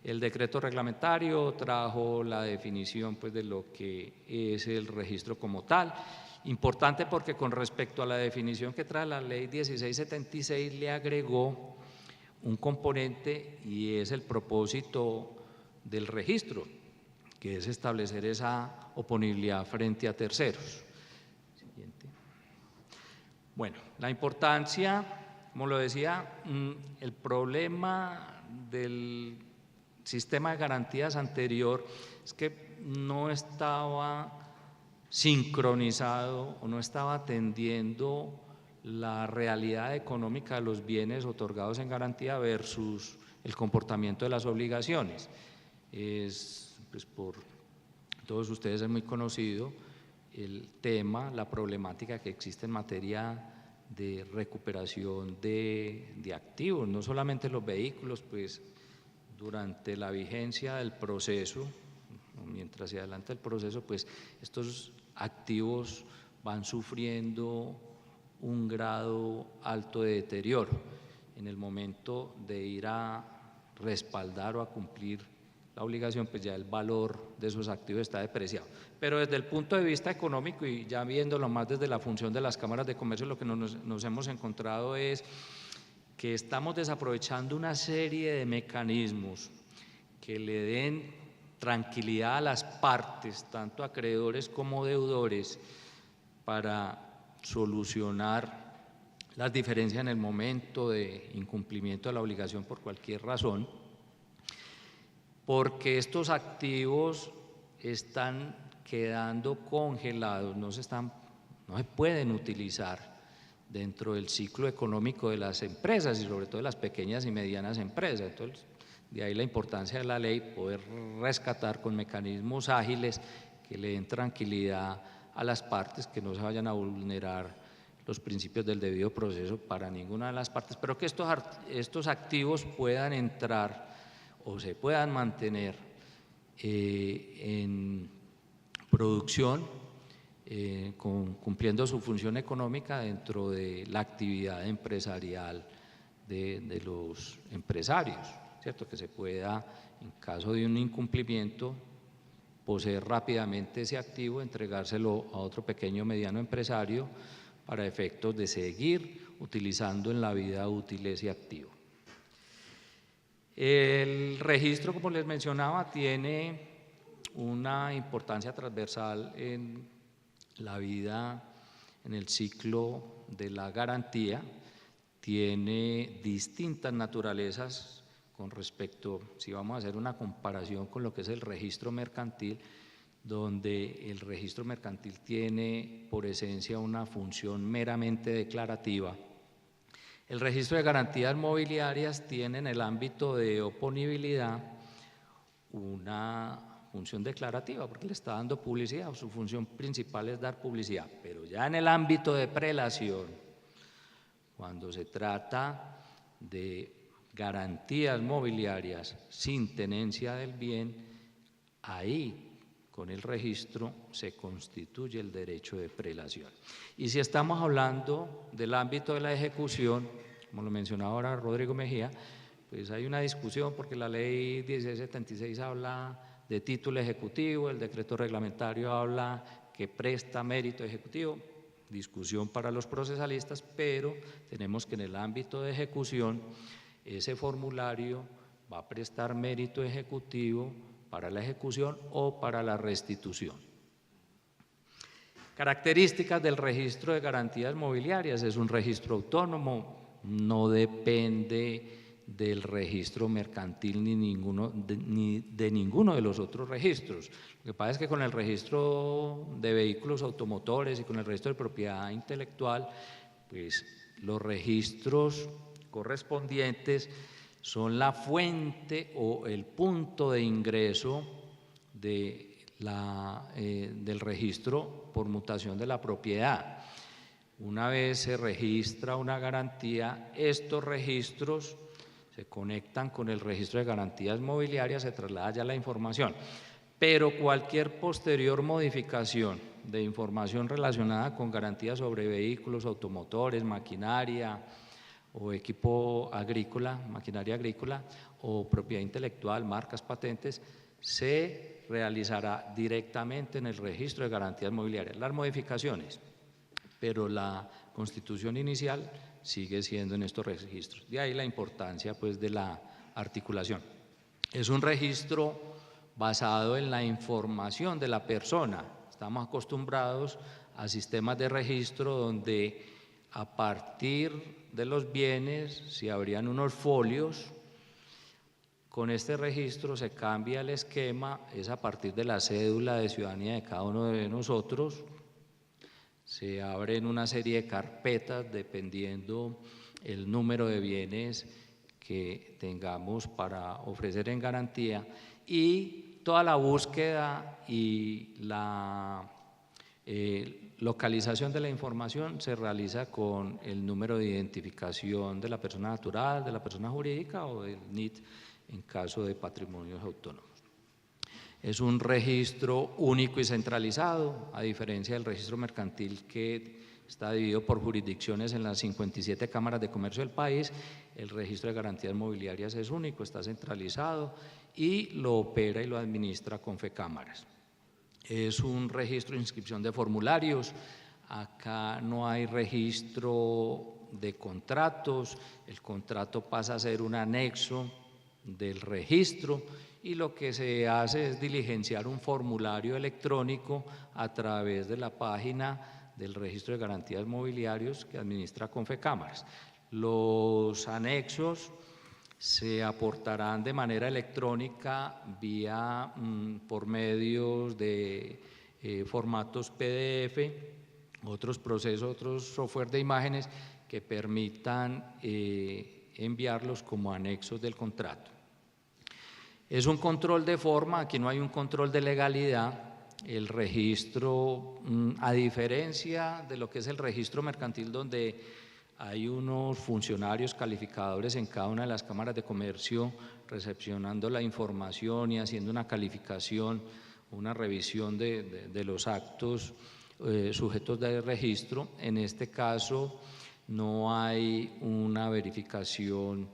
El decreto reglamentario trajo la definición pues, de lo que es el registro como tal. Importante porque con respecto a la definición que trae la ley 1676 le agregó un componente y es el propósito del registro, que es establecer esa oponibilidad frente a terceros. Siguiente. Bueno, la importancia, como lo decía, el problema del sistema de garantías anterior es que no estaba sincronizado o no estaba atendiendo la realidad económica de los bienes otorgados en garantía versus el comportamiento de las obligaciones. Es, pues por todos ustedes es muy conocido el tema, la problemática que existe en materia de recuperación de activos, no solamente los vehículos, pues durante la vigencia del proceso, mientras se adelanta el proceso, pues estos activos van sufriendo un grado alto de deterioro. En el momento de ir a respaldar o a cumplir la obligación, pues ya el valor de esos activos está depreciado. Pero desde el punto de vista económico y ya viéndolo más desde la función de las cámaras de comercio, lo que nos hemos encontrado es que estamos desaprovechando una serie de mecanismos que le den tranquilidad a las partes, tanto acreedores como deudores, para solucionar las diferencias en el momento de incumplimiento de la obligación por cualquier razón, porque estos activos están quedando congelados, no se pueden utilizar dentro del ciclo económico de las empresas y sobre todo de las pequeñas y medianas empresas. Entonces, de ahí la importancia de la ley, poder rescatar con mecanismos ágiles que le den tranquilidad a las partes, que no se vayan a vulnerar los principios del debido proceso para ninguna de las partes, pero que estos activos puedan entrar o se puedan mantener en producción, cumpliendo su función económica dentro de la actividad empresarial de los empresarios, ¿cierto? Que se pueda, en caso de un incumplimiento, poseer rápidamente ese activo, entregárselo a otro pequeño o mediano empresario para efectos de seguir utilizando en la vida útil ese activo. El registro, como les mencionaba, tiene una importancia transversal en la vida, en el ciclo de la garantía, tiene distintas naturalezas con respecto, si vamos a hacer una comparación con lo que es el registro mercantil, donde el registro mercantil tiene por esencia una función meramente declarativa. El registro de garantías mobiliarias tiene en el ámbito de oponibilidad una función declarativa, porque le está dando publicidad, su función principal es dar publicidad, pero ya en el ámbito de prelación, cuando se trata de garantías mobiliarias sin tenencia del bien, ahí con el registro se constituye el derecho de prelación. Y si estamos hablando del ámbito de la ejecución, como lo mencionaba ahora Rodrigo Mejía, pues hay una discusión porque la ley 1676 habla de título ejecutivo, el decreto reglamentario habla que presta mérito ejecutivo, discusión para los procesalistas, pero tenemos que en el ámbito de ejecución ese formulario va a prestar mérito ejecutivo para la ejecución o para la restitución. Características del registro de garantías mobiliarias: es un registro autónomo, no depende del registro mercantil ni de ninguno de los otros registros. Lo que pasa es que con el registro de vehículos automotores y con el registro de propiedad intelectual, pues los registros correspondientes son la fuente o el punto de ingreso del registro por mutación de la propiedad. Una vez se registra una garantía, estos registros se conectan con el registro de garantías mobiliarias, se traslada ya la información, pero cualquier posterior modificación de información relacionada con garantías sobre vehículos, automotores, maquinaria o equipo agrícola, maquinaria agrícola o propiedad intelectual, marcas, patentes, se realizará directamente en el registro de garantías mobiliarias. Las modificaciones, pero la constitución inicial sigue siendo en estos registros. De ahí la importancia pues de la articulación. Es un registro basado en la información de la persona. Estamos acostumbrados a sistemas de registro donde a partir de los bienes se abrían unos folios. Con este registro se cambia el esquema, es a partir de la cédula de ciudadanía de cada uno de nosotros. Se abren una serie de carpetas dependiendo el número de bienes que tengamos para ofrecer en garantía, y toda la búsqueda y la localización de la información se realiza con el número de identificación de la persona natural, de la persona jurídica o del NIT en caso de patrimonios autónomos. Es un registro único y centralizado, a diferencia del registro mercantil que está dividido por jurisdicciones en las 57 cámaras de comercio del país. El registro de garantías mobiliarias es único, está centralizado y lo opera y lo administra Confecámaras. Es un registro de inscripción de formularios. Acá no hay registro de contratos, el contrato pasa a ser un anexo del registro y lo que se hace es diligenciar un formulario electrónico a través de la página del registro de garantías mobiliarios que administra Confecámaras. Los anexos se aportarán de manera electrónica vía por medios de formatos PDF, otros procesos, otros software de imágenes que permitan enviarlos como anexos del contrato. Es un control de forma, aquí no hay un control de legalidad. El registro, a diferencia de lo que es el registro mercantil, donde hay unos funcionarios calificadores en cada una de las cámaras de comercio recepcionando la información y haciendo una calificación, una revisión de los actos sujetos de registro. En este caso no hay una verificación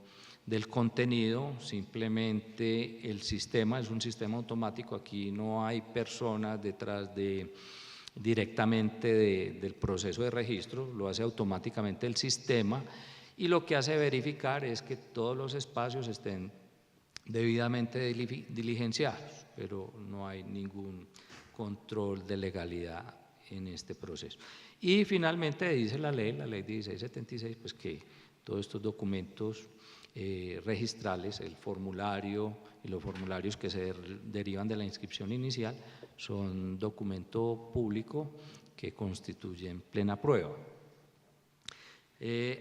del contenido, simplemente el sistema es un sistema automático, aquí no hay personas detrás directamente del proceso de registro, lo hace automáticamente el sistema y lo que hace verificar es que todos los espacios estén debidamente diligenciados, pero no hay ningún control de legalidad en este proceso. Y finalmente dice la ley 1676, pues que todos estos documentos registrales, el formulario y los formularios que se derivan de la inscripción inicial, son documento público que constituyen plena prueba.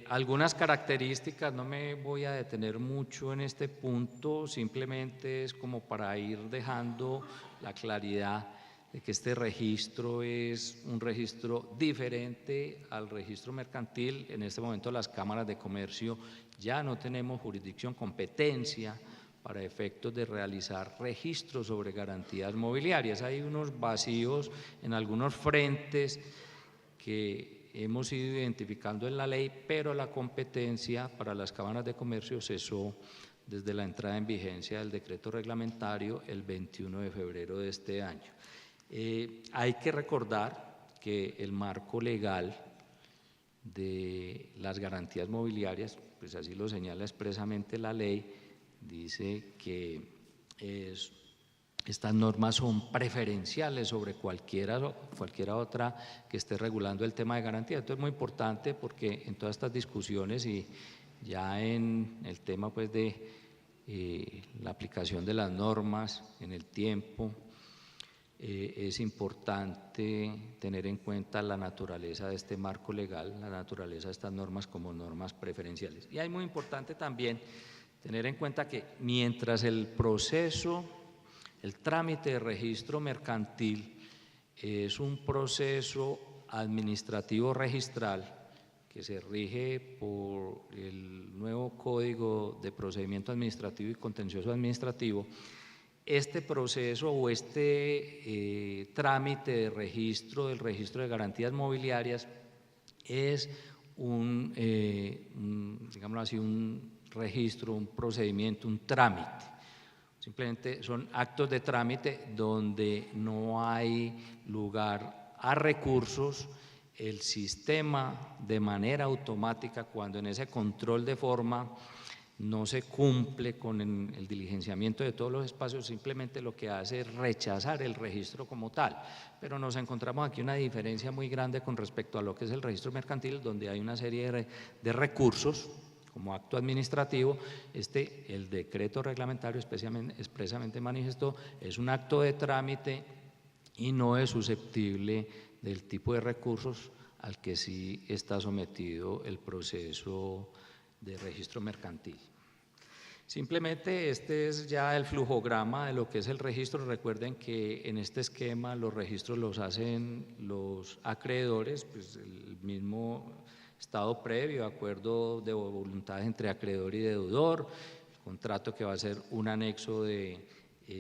Algunas características, no me voy a detener mucho en este punto, simplemente es como para ir dejando la claridad de que este registro es un registro diferente al registro mercantil. En este momento las cámaras de comercio ya no tenemos jurisdicción, competencia para efectos de realizar registros sobre garantías mobiliarias. Hay unos vacíos en algunos frentes que hemos ido identificando en la ley, pero la competencia para las cámaras de comercio cesó desde la entrada en vigencia del decreto reglamentario el 21 de febrero de este año. Hay que recordar que el marco legal de las garantías mobiliarias, pues así lo señala expresamente la ley, dice que estas normas son preferenciales sobre cualquiera otra que esté regulando el tema de garantía. Esto es muy importante porque en todas estas discusiones y ya en el tema pues de la aplicación de las normas en el tiempo, es importante tener en cuenta la naturaleza de este marco legal, la naturaleza de estas normas como normas preferenciales. Y es muy importante también tener en cuenta que mientras el proceso, el trámite de registro mercantil es un proceso administrativo registral que se rige por el nuevo Código de Procedimiento Administrativo y Contencioso Administrativo, este proceso o este trámite de registro, del registro de garantías mobiliarias, es digámoslo así, un registro, un procedimiento, un trámite. Simplemente son actos de trámite donde no hay lugar a recursos. El sistema de manera automática, cuando en ese control de forma no se cumple con el diligenciamiento de todos los espacios, simplemente lo que hace es rechazar el registro como tal. Pero nos encontramos aquí una diferencia muy grande con respecto a lo que es el registro mercantil, donde hay una serie de recursos como acto administrativo. El decreto reglamentario expresamente manifestó, es un acto de trámite y no es susceptible del tipo de recursos al que sí está sometido el proceso de registro mercantil. Simplemente este es ya el flujograma de lo que es el registro. Recuerden que en este esquema los registros los hacen los acreedores, pues el mismo estado previo, acuerdo de voluntades entre acreedor y deudor, el contrato que va a ser un anexo de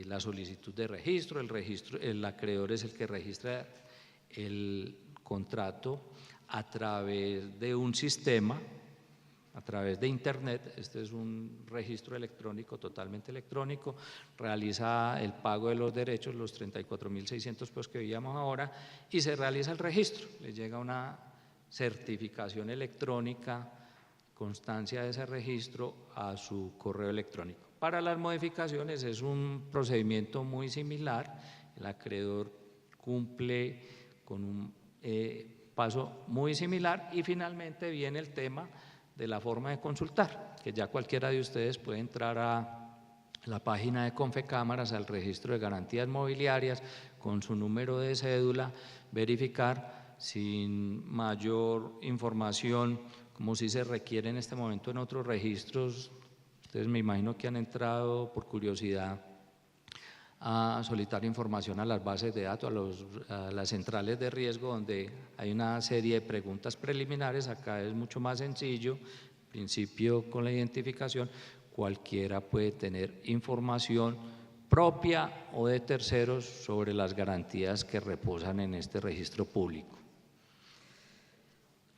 la solicitud de registro, el acreedor es el que registra el contrato a través de un sistema, a través de internet. Este es un registro electrónico, totalmente electrónico, realiza el pago de los derechos, los 34.600 pesos que veíamos ahora, y se realiza el registro, le llega una certificación electrónica, constancia de ese registro a su correo electrónico. Para las modificaciones es un procedimiento muy similar, el acreedor cumple con un paso muy similar y finalmente viene el tema de la forma de consultar, que ya cualquiera de ustedes puede entrar a la página de Confecámaras, al registro de garantías mobiliarias, con su número de cédula, verificar sin mayor información, como si se requiere en este momento en otros registros. Ustedes me imagino que han entrado por curiosidad a solicitar información a las bases de datos, a las centrales de riesgo, donde hay una serie de preguntas preliminares. Acá es mucho más sencillo, en principio con la identificación, cualquiera puede tener información propia o de terceros sobre las garantías que reposan en este registro público.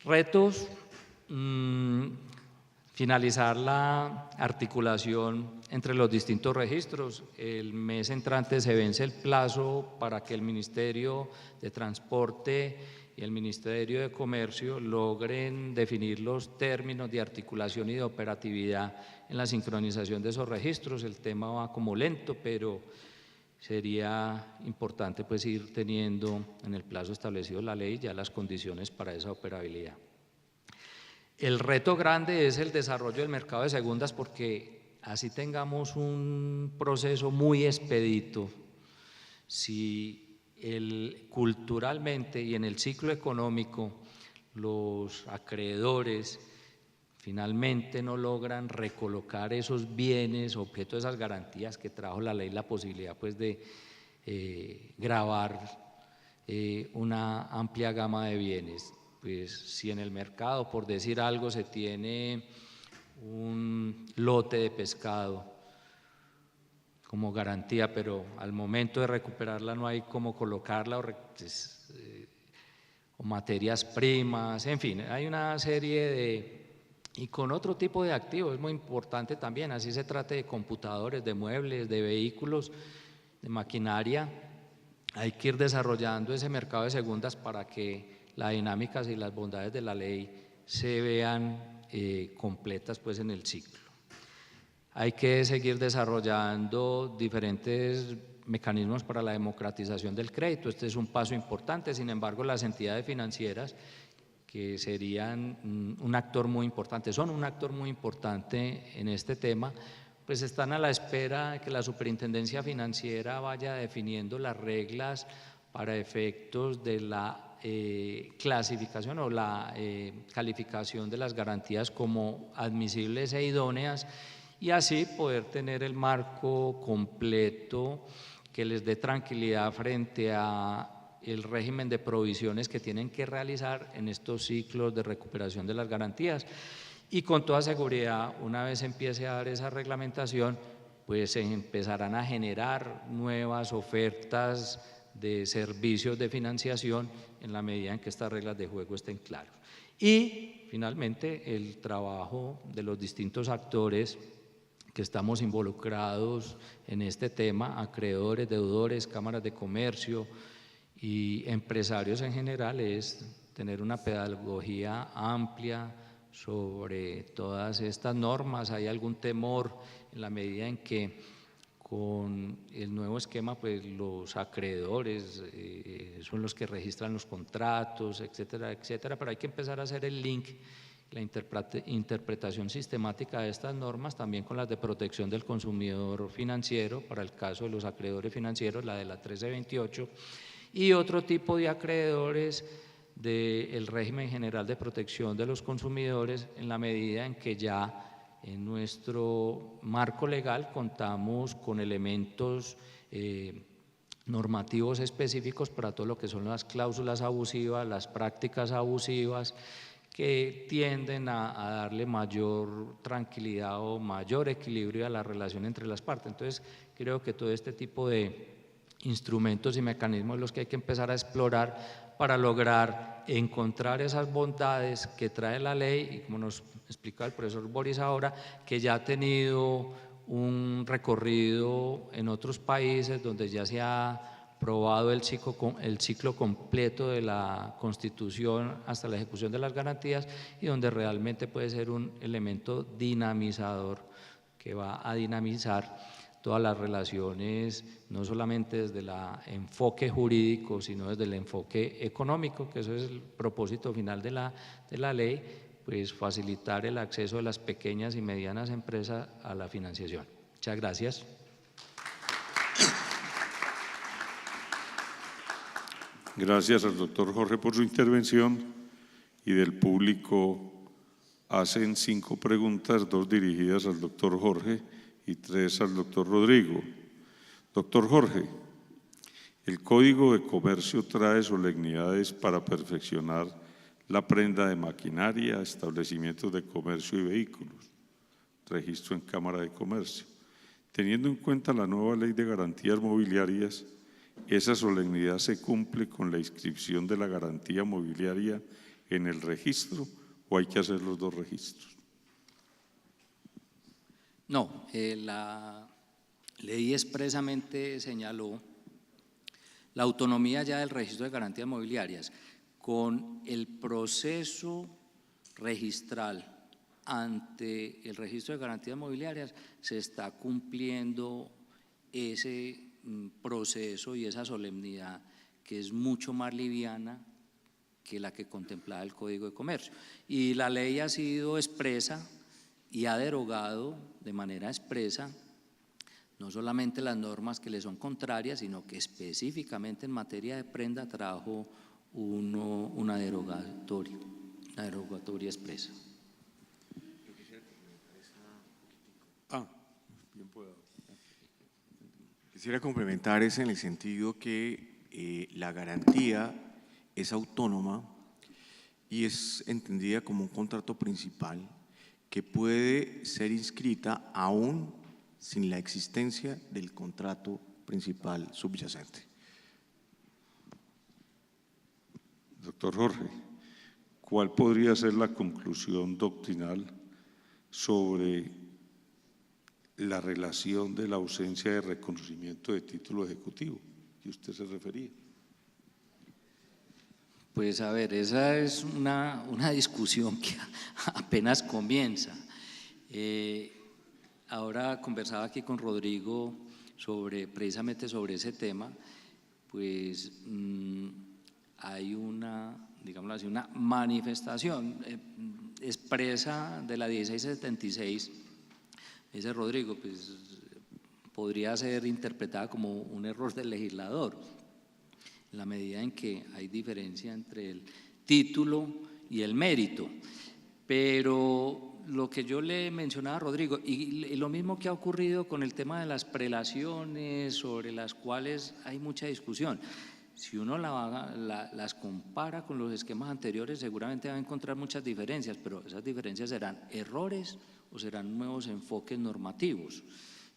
Retos finalizar la articulación entre los distintos registros. El mes entrante se vence el plazo para que el Ministerio de Transporte y el Ministerio de Comercio logren definir los términos de articulación y de operatividad en la sincronización de esos registros. El tema va como lento, pero sería importante pues ir teniendo en el plazo establecido en la ley ya las condiciones para esa operabilidad. El reto grande es el desarrollo del mercado de segundas, porque así tengamos un proceso muy expedito, si culturalmente y en el ciclo económico los acreedores finalmente no logran recolocar esos bienes, objeto de esas garantías que trajo la ley, la posibilidad pues de gravar una amplia gama de bienes. Pues si en el mercado, por decir algo, se tiene un lote de pescado como garantía, pero al momento de recuperarla no hay cómo colocarla o materias primas, en fin, hay una serie de… Y con otro tipo de activos, es muy importante también, así se trate de computadores, de muebles, de vehículos, de maquinaria, hay que ir desarrollando ese mercado de segundas para que las dinámicas y las bondades de la ley se vean completas pues en el ciclo. Hay que seguir desarrollando diferentes mecanismos para la democratización del crédito. Este es un paso importante, sin embargo, las entidades financieras, que serían un actor muy importante, son un actor muy importante en este tema, pues están a la espera de que la Superintendencia Financiera vaya definiendo las reglas para efectos de la clasificación o la calificación de las garantías como admisibles e idóneas, y así poder tener el marco completo que les dé tranquilidad frente a el régimen de provisiones que tienen que realizar en estos ciclos de recuperación de las garantías. Y con toda seguridad, una vez empiece a dar esa reglamentación, pues se empezarán a generar nuevas ofertas de servicios de financiación en la medida en que estas reglas de juego estén claras. Y finalmente el trabajo de los distintos actores que estamos involucrados en este tema, acreedores, deudores, cámaras de comercio y empresarios en general, es tener una pedagogía amplia sobre todas estas normas. Hay algún temor en la medida en que con el nuevo esquema, pues los acreedores son los que registran los contratos, etcétera, etcétera, pero hay que empezar a hacer el link, la interpretación sistemática de estas normas también con las de protección del consumidor financiero, para el caso de los acreedores financieros, la de la 1328, y otro tipo de acreedores del régimen general de protección de los consumidores, en la medida en que ya en nuestro marco legal contamos con elementos normativos específicos para todo lo que son las cláusulas abusivas, las prácticas abusivas, que tienden a darle mayor tranquilidad o mayor equilibrio a la relación entre las partes. Entonces, creo que todo este tipo de instrumentos y mecanismos los que hay que empezar a explorar para lograr encontrar esas bondades que trae la ley, y como nos explicaba el profesor Boris ahora, que ya ha tenido un recorrido en otros países donde ya se ha probado el ciclo completo de la Constitución hasta la ejecución de las garantías, y donde realmente puede ser un elemento dinamizador que va a dinamizar todas las relaciones, no solamente desde el enfoque jurídico, sino desde el enfoque económico, que eso es el propósito final de la ley, pues facilitar el acceso de las pequeñas y medianas empresas a la financiación. Muchas gracias. Gracias al doctor Jorge por su intervención, y del público hacen 5 preguntas, 2 dirigidas al doctor Jorge y 3 al doctor Rodrigo. Doctor Jorge, el Código de Comercio trae solemnidades para perfeccionar la prenda de maquinaria, establecimientos de comercio y vehículos, registro en Cámara de Comercio. Teniendo en cuenta la nueva Ley de Garantías Mobiliarias, ¿esa solemnidad se cumple con la inscripción de la garantía mobiliaria en el registro o hay que hacer los 2 registros? No, la ley expresamente señaló la autonomía ya del registro de garantías mobiliarias. Con el proceso registral ante el registro de garantías mobiliarias se está cumpliendo ese proceso y esa solemnidad que es mucho más liviana que la que contemplaba el Código de Comercio. Y la ley ha sido expresa y ha derogado de manera expresa no solamente las normas que le son contrarias, sino que específicamente en materia de prenda trajo una derogatoria expresa. Quisiera complementar eso en el sentido que la garantía es autónoma y es entendida como un contrato principal que puede ser inscrita aún sin la existencia del contrato principal subyacente. Doctor Jorge, ¿cuál podría ser la conclusión doctrinal sobre la relación de la ausencia de reconocimiento de título ejecutivo que usted se refería? Pues a ver, esa es una discusión que apenas comienza. Ahora conversaba aquí con Rodrigo precisamente sobre ese tema, pues hay digámoslo así, una manifestación expresa de la 1676, dice Rodrigo, pues podría ser interpretada como un error del legislador, en la medida en que hay diferencia entre el título y el mérito. Pero lo que yo le mencionaba a Rodrigo, y lo mismo que ha ocurrido con el tema de las prelaciones, sobre las cuales hay mucha discusión, si uno las compara con los esquemas anteriores, seguramente va a encontrar muchas diferencias, pero esas diferencias serán errores o serán nuevos enfoques normativos.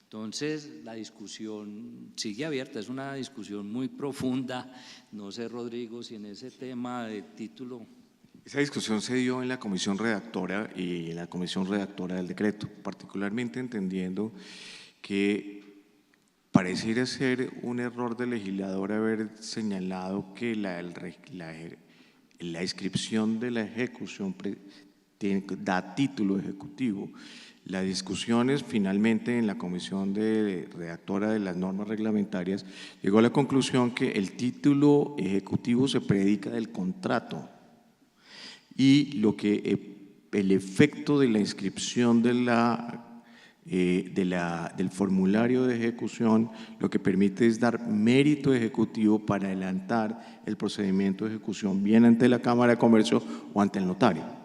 Entonces, la discusión sigue abierta, es una discusión muy profunda. No sé, Rodrigo, si en ese tema de título… Esa discusión se dio en la comisión redactora y en la comisión redactora del decreto, particularmente entendiendo que pareciera ser un error del legislador haber señalado que la inscripción de la ejecución da título ejecutivo. Las discusiones finalmente en la comisión redactora de las normas reglamentarias llegó a la conclusión que el título ejecutivo se predica del contrato y el efecto de la inscripción del formulario de ejecución lo que permite es dar mérito ejecutivo para adelantar el procedimiento de ejecución bien ante la Cámara de Comercio o ante el notario.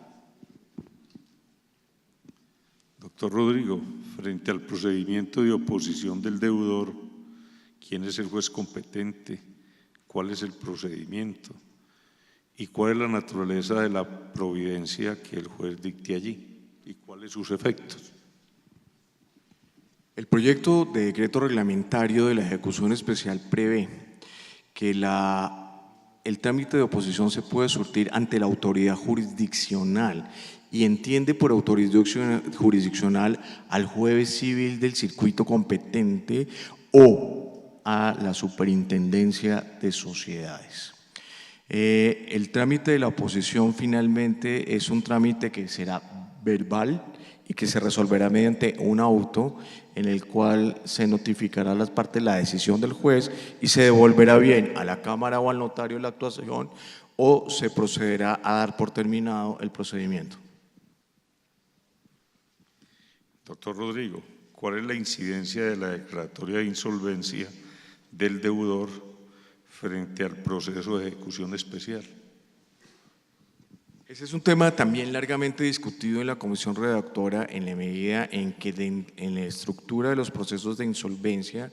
Doctor Rodrigo, frente al procedimiento de oposición del deudor, ¿quién es el juez competente? ¿Cuál es el procedimiento? ¿Y cuál es la naturaleza de la providencia que el juez dicte allí? ¿Y cuáles sus efectos? El proyecto de decreto reglamentario de la ejecución especial prevé que el trámite de oposición se puede surtir ante la autoridad jurisdiccional y entiende por autoridad jurisdiccional al juez civil del circuito competente o a la superintendencia de sociedades. El trámite de la oposición finalmente es un trámite que será verbal y que se resolverá mediante un auto en el cual se notificará a las partes la decisión del juez y se devolverá bien a la Cámara o al notario la actuación o se procederá a dar por terminado el procedimiento. Doctor Rodrigo, ¿cuál es la incidencia de la declaratoria de insolvencia del deudor frente al proceso de ejecución especial? Ese es un tema también largamente discutido en la comisión redactora en la medida en que en la estructura de los procesos de insolvencia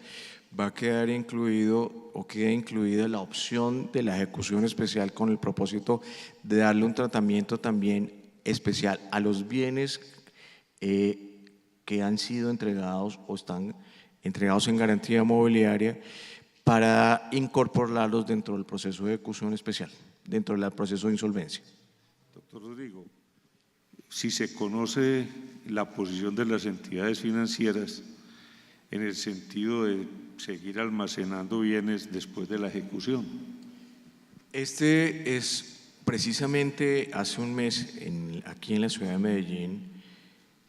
va a quedar incluido o queda incluida la opción de la ejecución especial con el propósito de darle un tratamiento también especial a los bienes que han sido entregados o están entregados en garantía mobiliaria para incorporarlos dentro del proceso de ejecución especial, dentro del proceso de insolvencia. Doctor Rodrigo, si se conoce la posición de las entidades financieras en el sentido de seguir almacenando bienes después de la ejecución. Este es precisamente hace un mes aquí en la ciudad de Medellín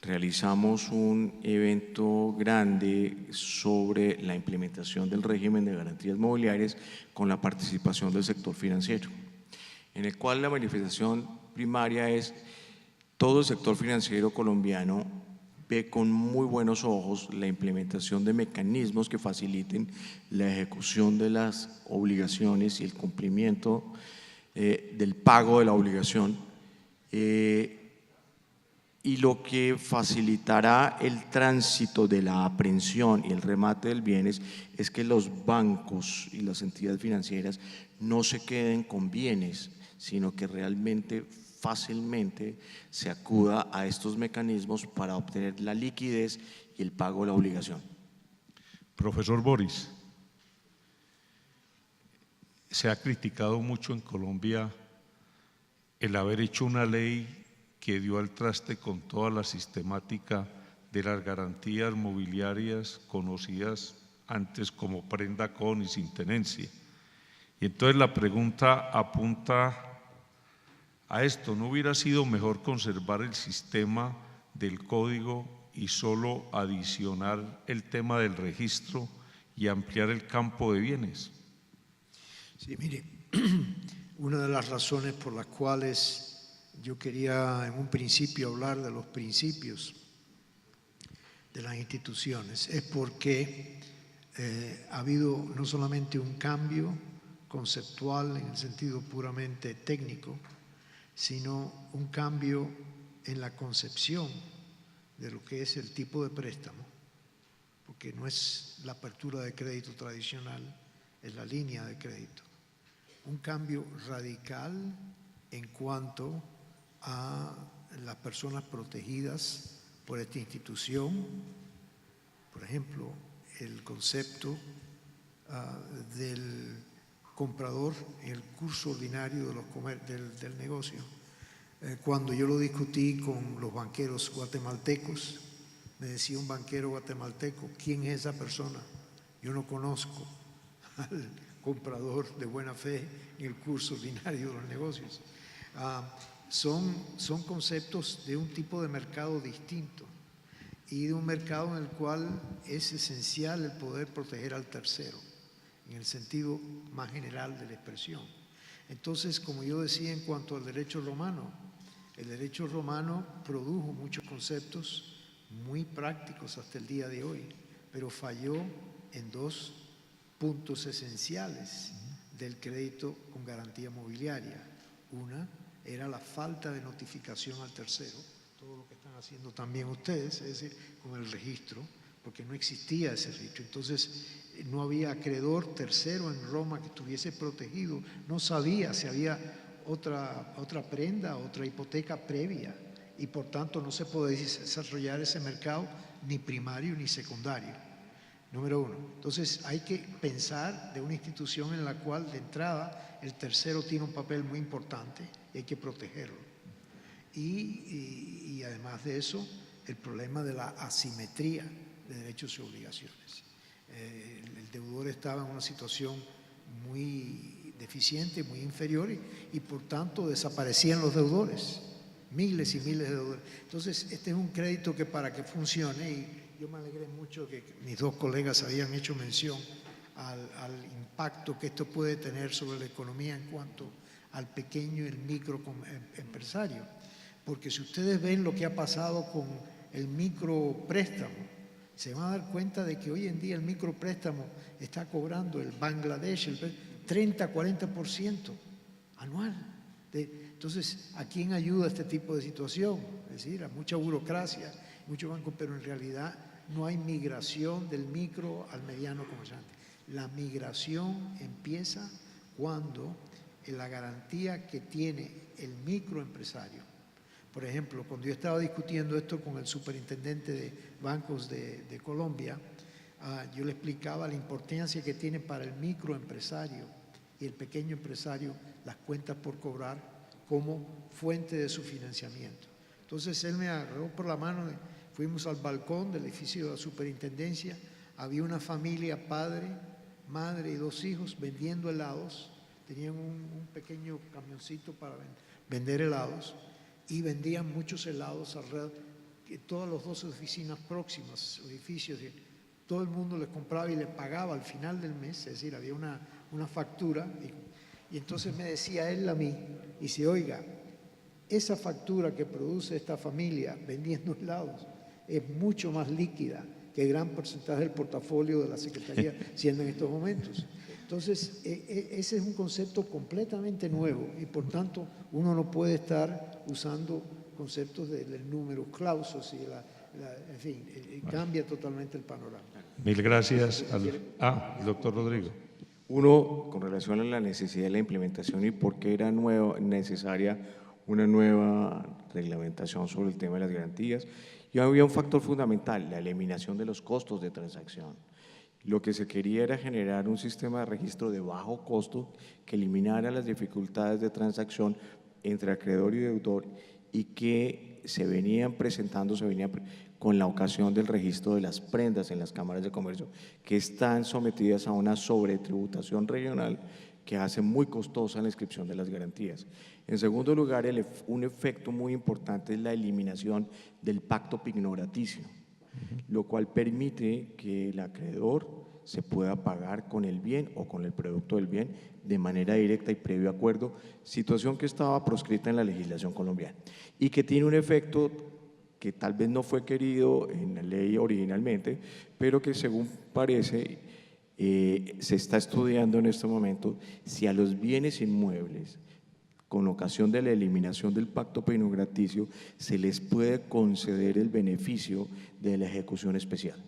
realizamos un evento grande sobre la implementación del régimen de garantías mobiliarias con la participación del sector financiero, en el cual la manifestación primaria es todo el sector financiero colombiano ve con muy buenos ojos la implementación de mecanismos que faciliten la ejecución de las obligaciones y el cumplimiento del pago de la obligación, y lo que facilitará el tránsito de la aprehensión y el remate del bienes es que los bancos y las entidades financieras no se queden con bienes, sino que realmente fácilmente se acuda a estos mecanismos para obtener la liquidez y el pago de la obligación. Profesor Boris, se ha criticado mucho en Colombia el haber hecho una ley que dio al traste con toda la sistemática de las garantías mobiliarias conocidas antes como prenda con y sin tenencia. Y entonces la pregunta apunta a esto: ¿no hubiera sido mejor conservar el sistema del código y solo adicionar el tema del registro y ampliar el campo de bienes? Sí, mire, una de las razones por las cuales yo quería en un principio hablar de los principios de las instituciones es porque ha habido no solamente un cambio conceptual en el sentido puramente técnico, sino un cambio en la concepción de lo que es el tipo de préstamo, porque no es la apertura de crédito tradicional, es la línea de crédito. Un cambio radical en cuanto a las personas protegidas por esta institución. Por ejemplo, el concepto del comprador en el curso ordinario de del negocio. Cuando yo lo discutí con los banqueros guatemaltecos, me decía un banquero guatemalteco: ¿quién es esa persona? Yo no conozco al comprador de buena fe en el curso ordinario de los negocios. Son conceptos de un tipo de mercado distinto y de un mercado en el cual es esencial el poder proteger al tercero, en el sentido más general de la expresión. Entonces, como yo decía en cuanto al derecho romano, el derecho romano produjo muchos conceptos muy prácticos hasta el día de hoy, pero falló en dos puntos esenciales del crédito con garantía mobiliaria. Una era la falta de notificación al tercero, todo lo que están haciendo también ustedes, es decir, con el registro, porque no existía ese registro. Entonces, no había acreedor tercero en Roma que estuviese protegido, no sabía si había otra prenda, otra hipoteca previa, y por tanto no se podía desarrollar ese mercado ni primario ni secundario. Número uno. Entonces hay que pensar de una institución en la cual de entrada el tercero tiene un papel muy importante y hay que protegerlo. Y además de eso, el problema de la asimetría de derechos y obligaciones. El deudor estaba en una situación muy deficiente, muy inferior y por tanto desaparecían los deudores, miles y miles de deudores. Entonces este es un crédito que para que funcione, y yo me alegré mucho que mis dos colegas habían hecho mención al impacto que esto puede tener sobre la economía en cuanto al pequeño y el micro empresario. Porque si ustedes ven lo que ha pasado con el micropréstamo, se van a dar cuenta de que hoy en día el micropréstamo está cobrando el Bangladesh el 30-40% anual. Entonces, ¿a quién ayuda este tipo de situación? Es decir, a mucha burocracia, mucho banco, pero en realidad no hay migración del micro al mediano comerciante. La migración empieza cuando la garantía que tiene el microempresario. Por ejemplo, cuando yo estaba discutiendo esto con el superintendente de bancos de Colombia, yo le explicaba la importancia que tiene para el microempresario y el pequeño empresario las cuentas por cobrar como fuente de su financiamiento. Entonces él me agarró por la mano, fuimos al balcón del edificio de la superintendencia, había una familia, padre, madre y 2 hijos vendiendo helados, tenían un pequeño camioncito para vender helados y vendían muchos helados alrededor, todas las 2 oficinas próximas, edificios, todo el mundo les compraba y les pagaba al final del mes, es decir, había una factura y entonces me decía él a mí, dice, oiga, esa factura que produce esta familia vendiendo helados es mucho más líquida que gran porcentaje del portafolio de la Secretaría siendo en estos momentos. Entonces, ese es un concepto completamente nuevo y por tanto uno no puede estar usando conceptos del número clausos y en fin, cambia totalmente el panorama. Mil gracias. Doctor Rodrigo. Uno, con relación a la necesidad de la implementación y por qué era necesaria una nueva reglamentación sobre el tema de las garantías. Y había un factor fundamental, la eliminación de los costos de transacción. Lo que se quería era generar un sistema de registro de bajo costo que eliminara las dificultades de transacción entre acreedor y deudor y que se venían presentando, con la ocasión del registro de las prendas en las cámaras de comercio, que están sometidas a una sobretributación regional que hace muy costosa la inscripción de las garantías. En segundo lugar, un efecto muy importante es la eliminación del pacto pignoraticio, lo cual permite que el acreedor se pueda pagar con el bien o con el producto del bien de manera directa y previo acuerdo, situación que estaba proscrita en la legislación colombiana y que tiene un efecto que tal vez no fue querido en la ley originalmente, pero que según parece se está estudiando en este momento si a los bienes inmuebles, con ocasión de la eliminación del pacto pignoraticio, se les puede conceder el beneficio de la ejecución especial.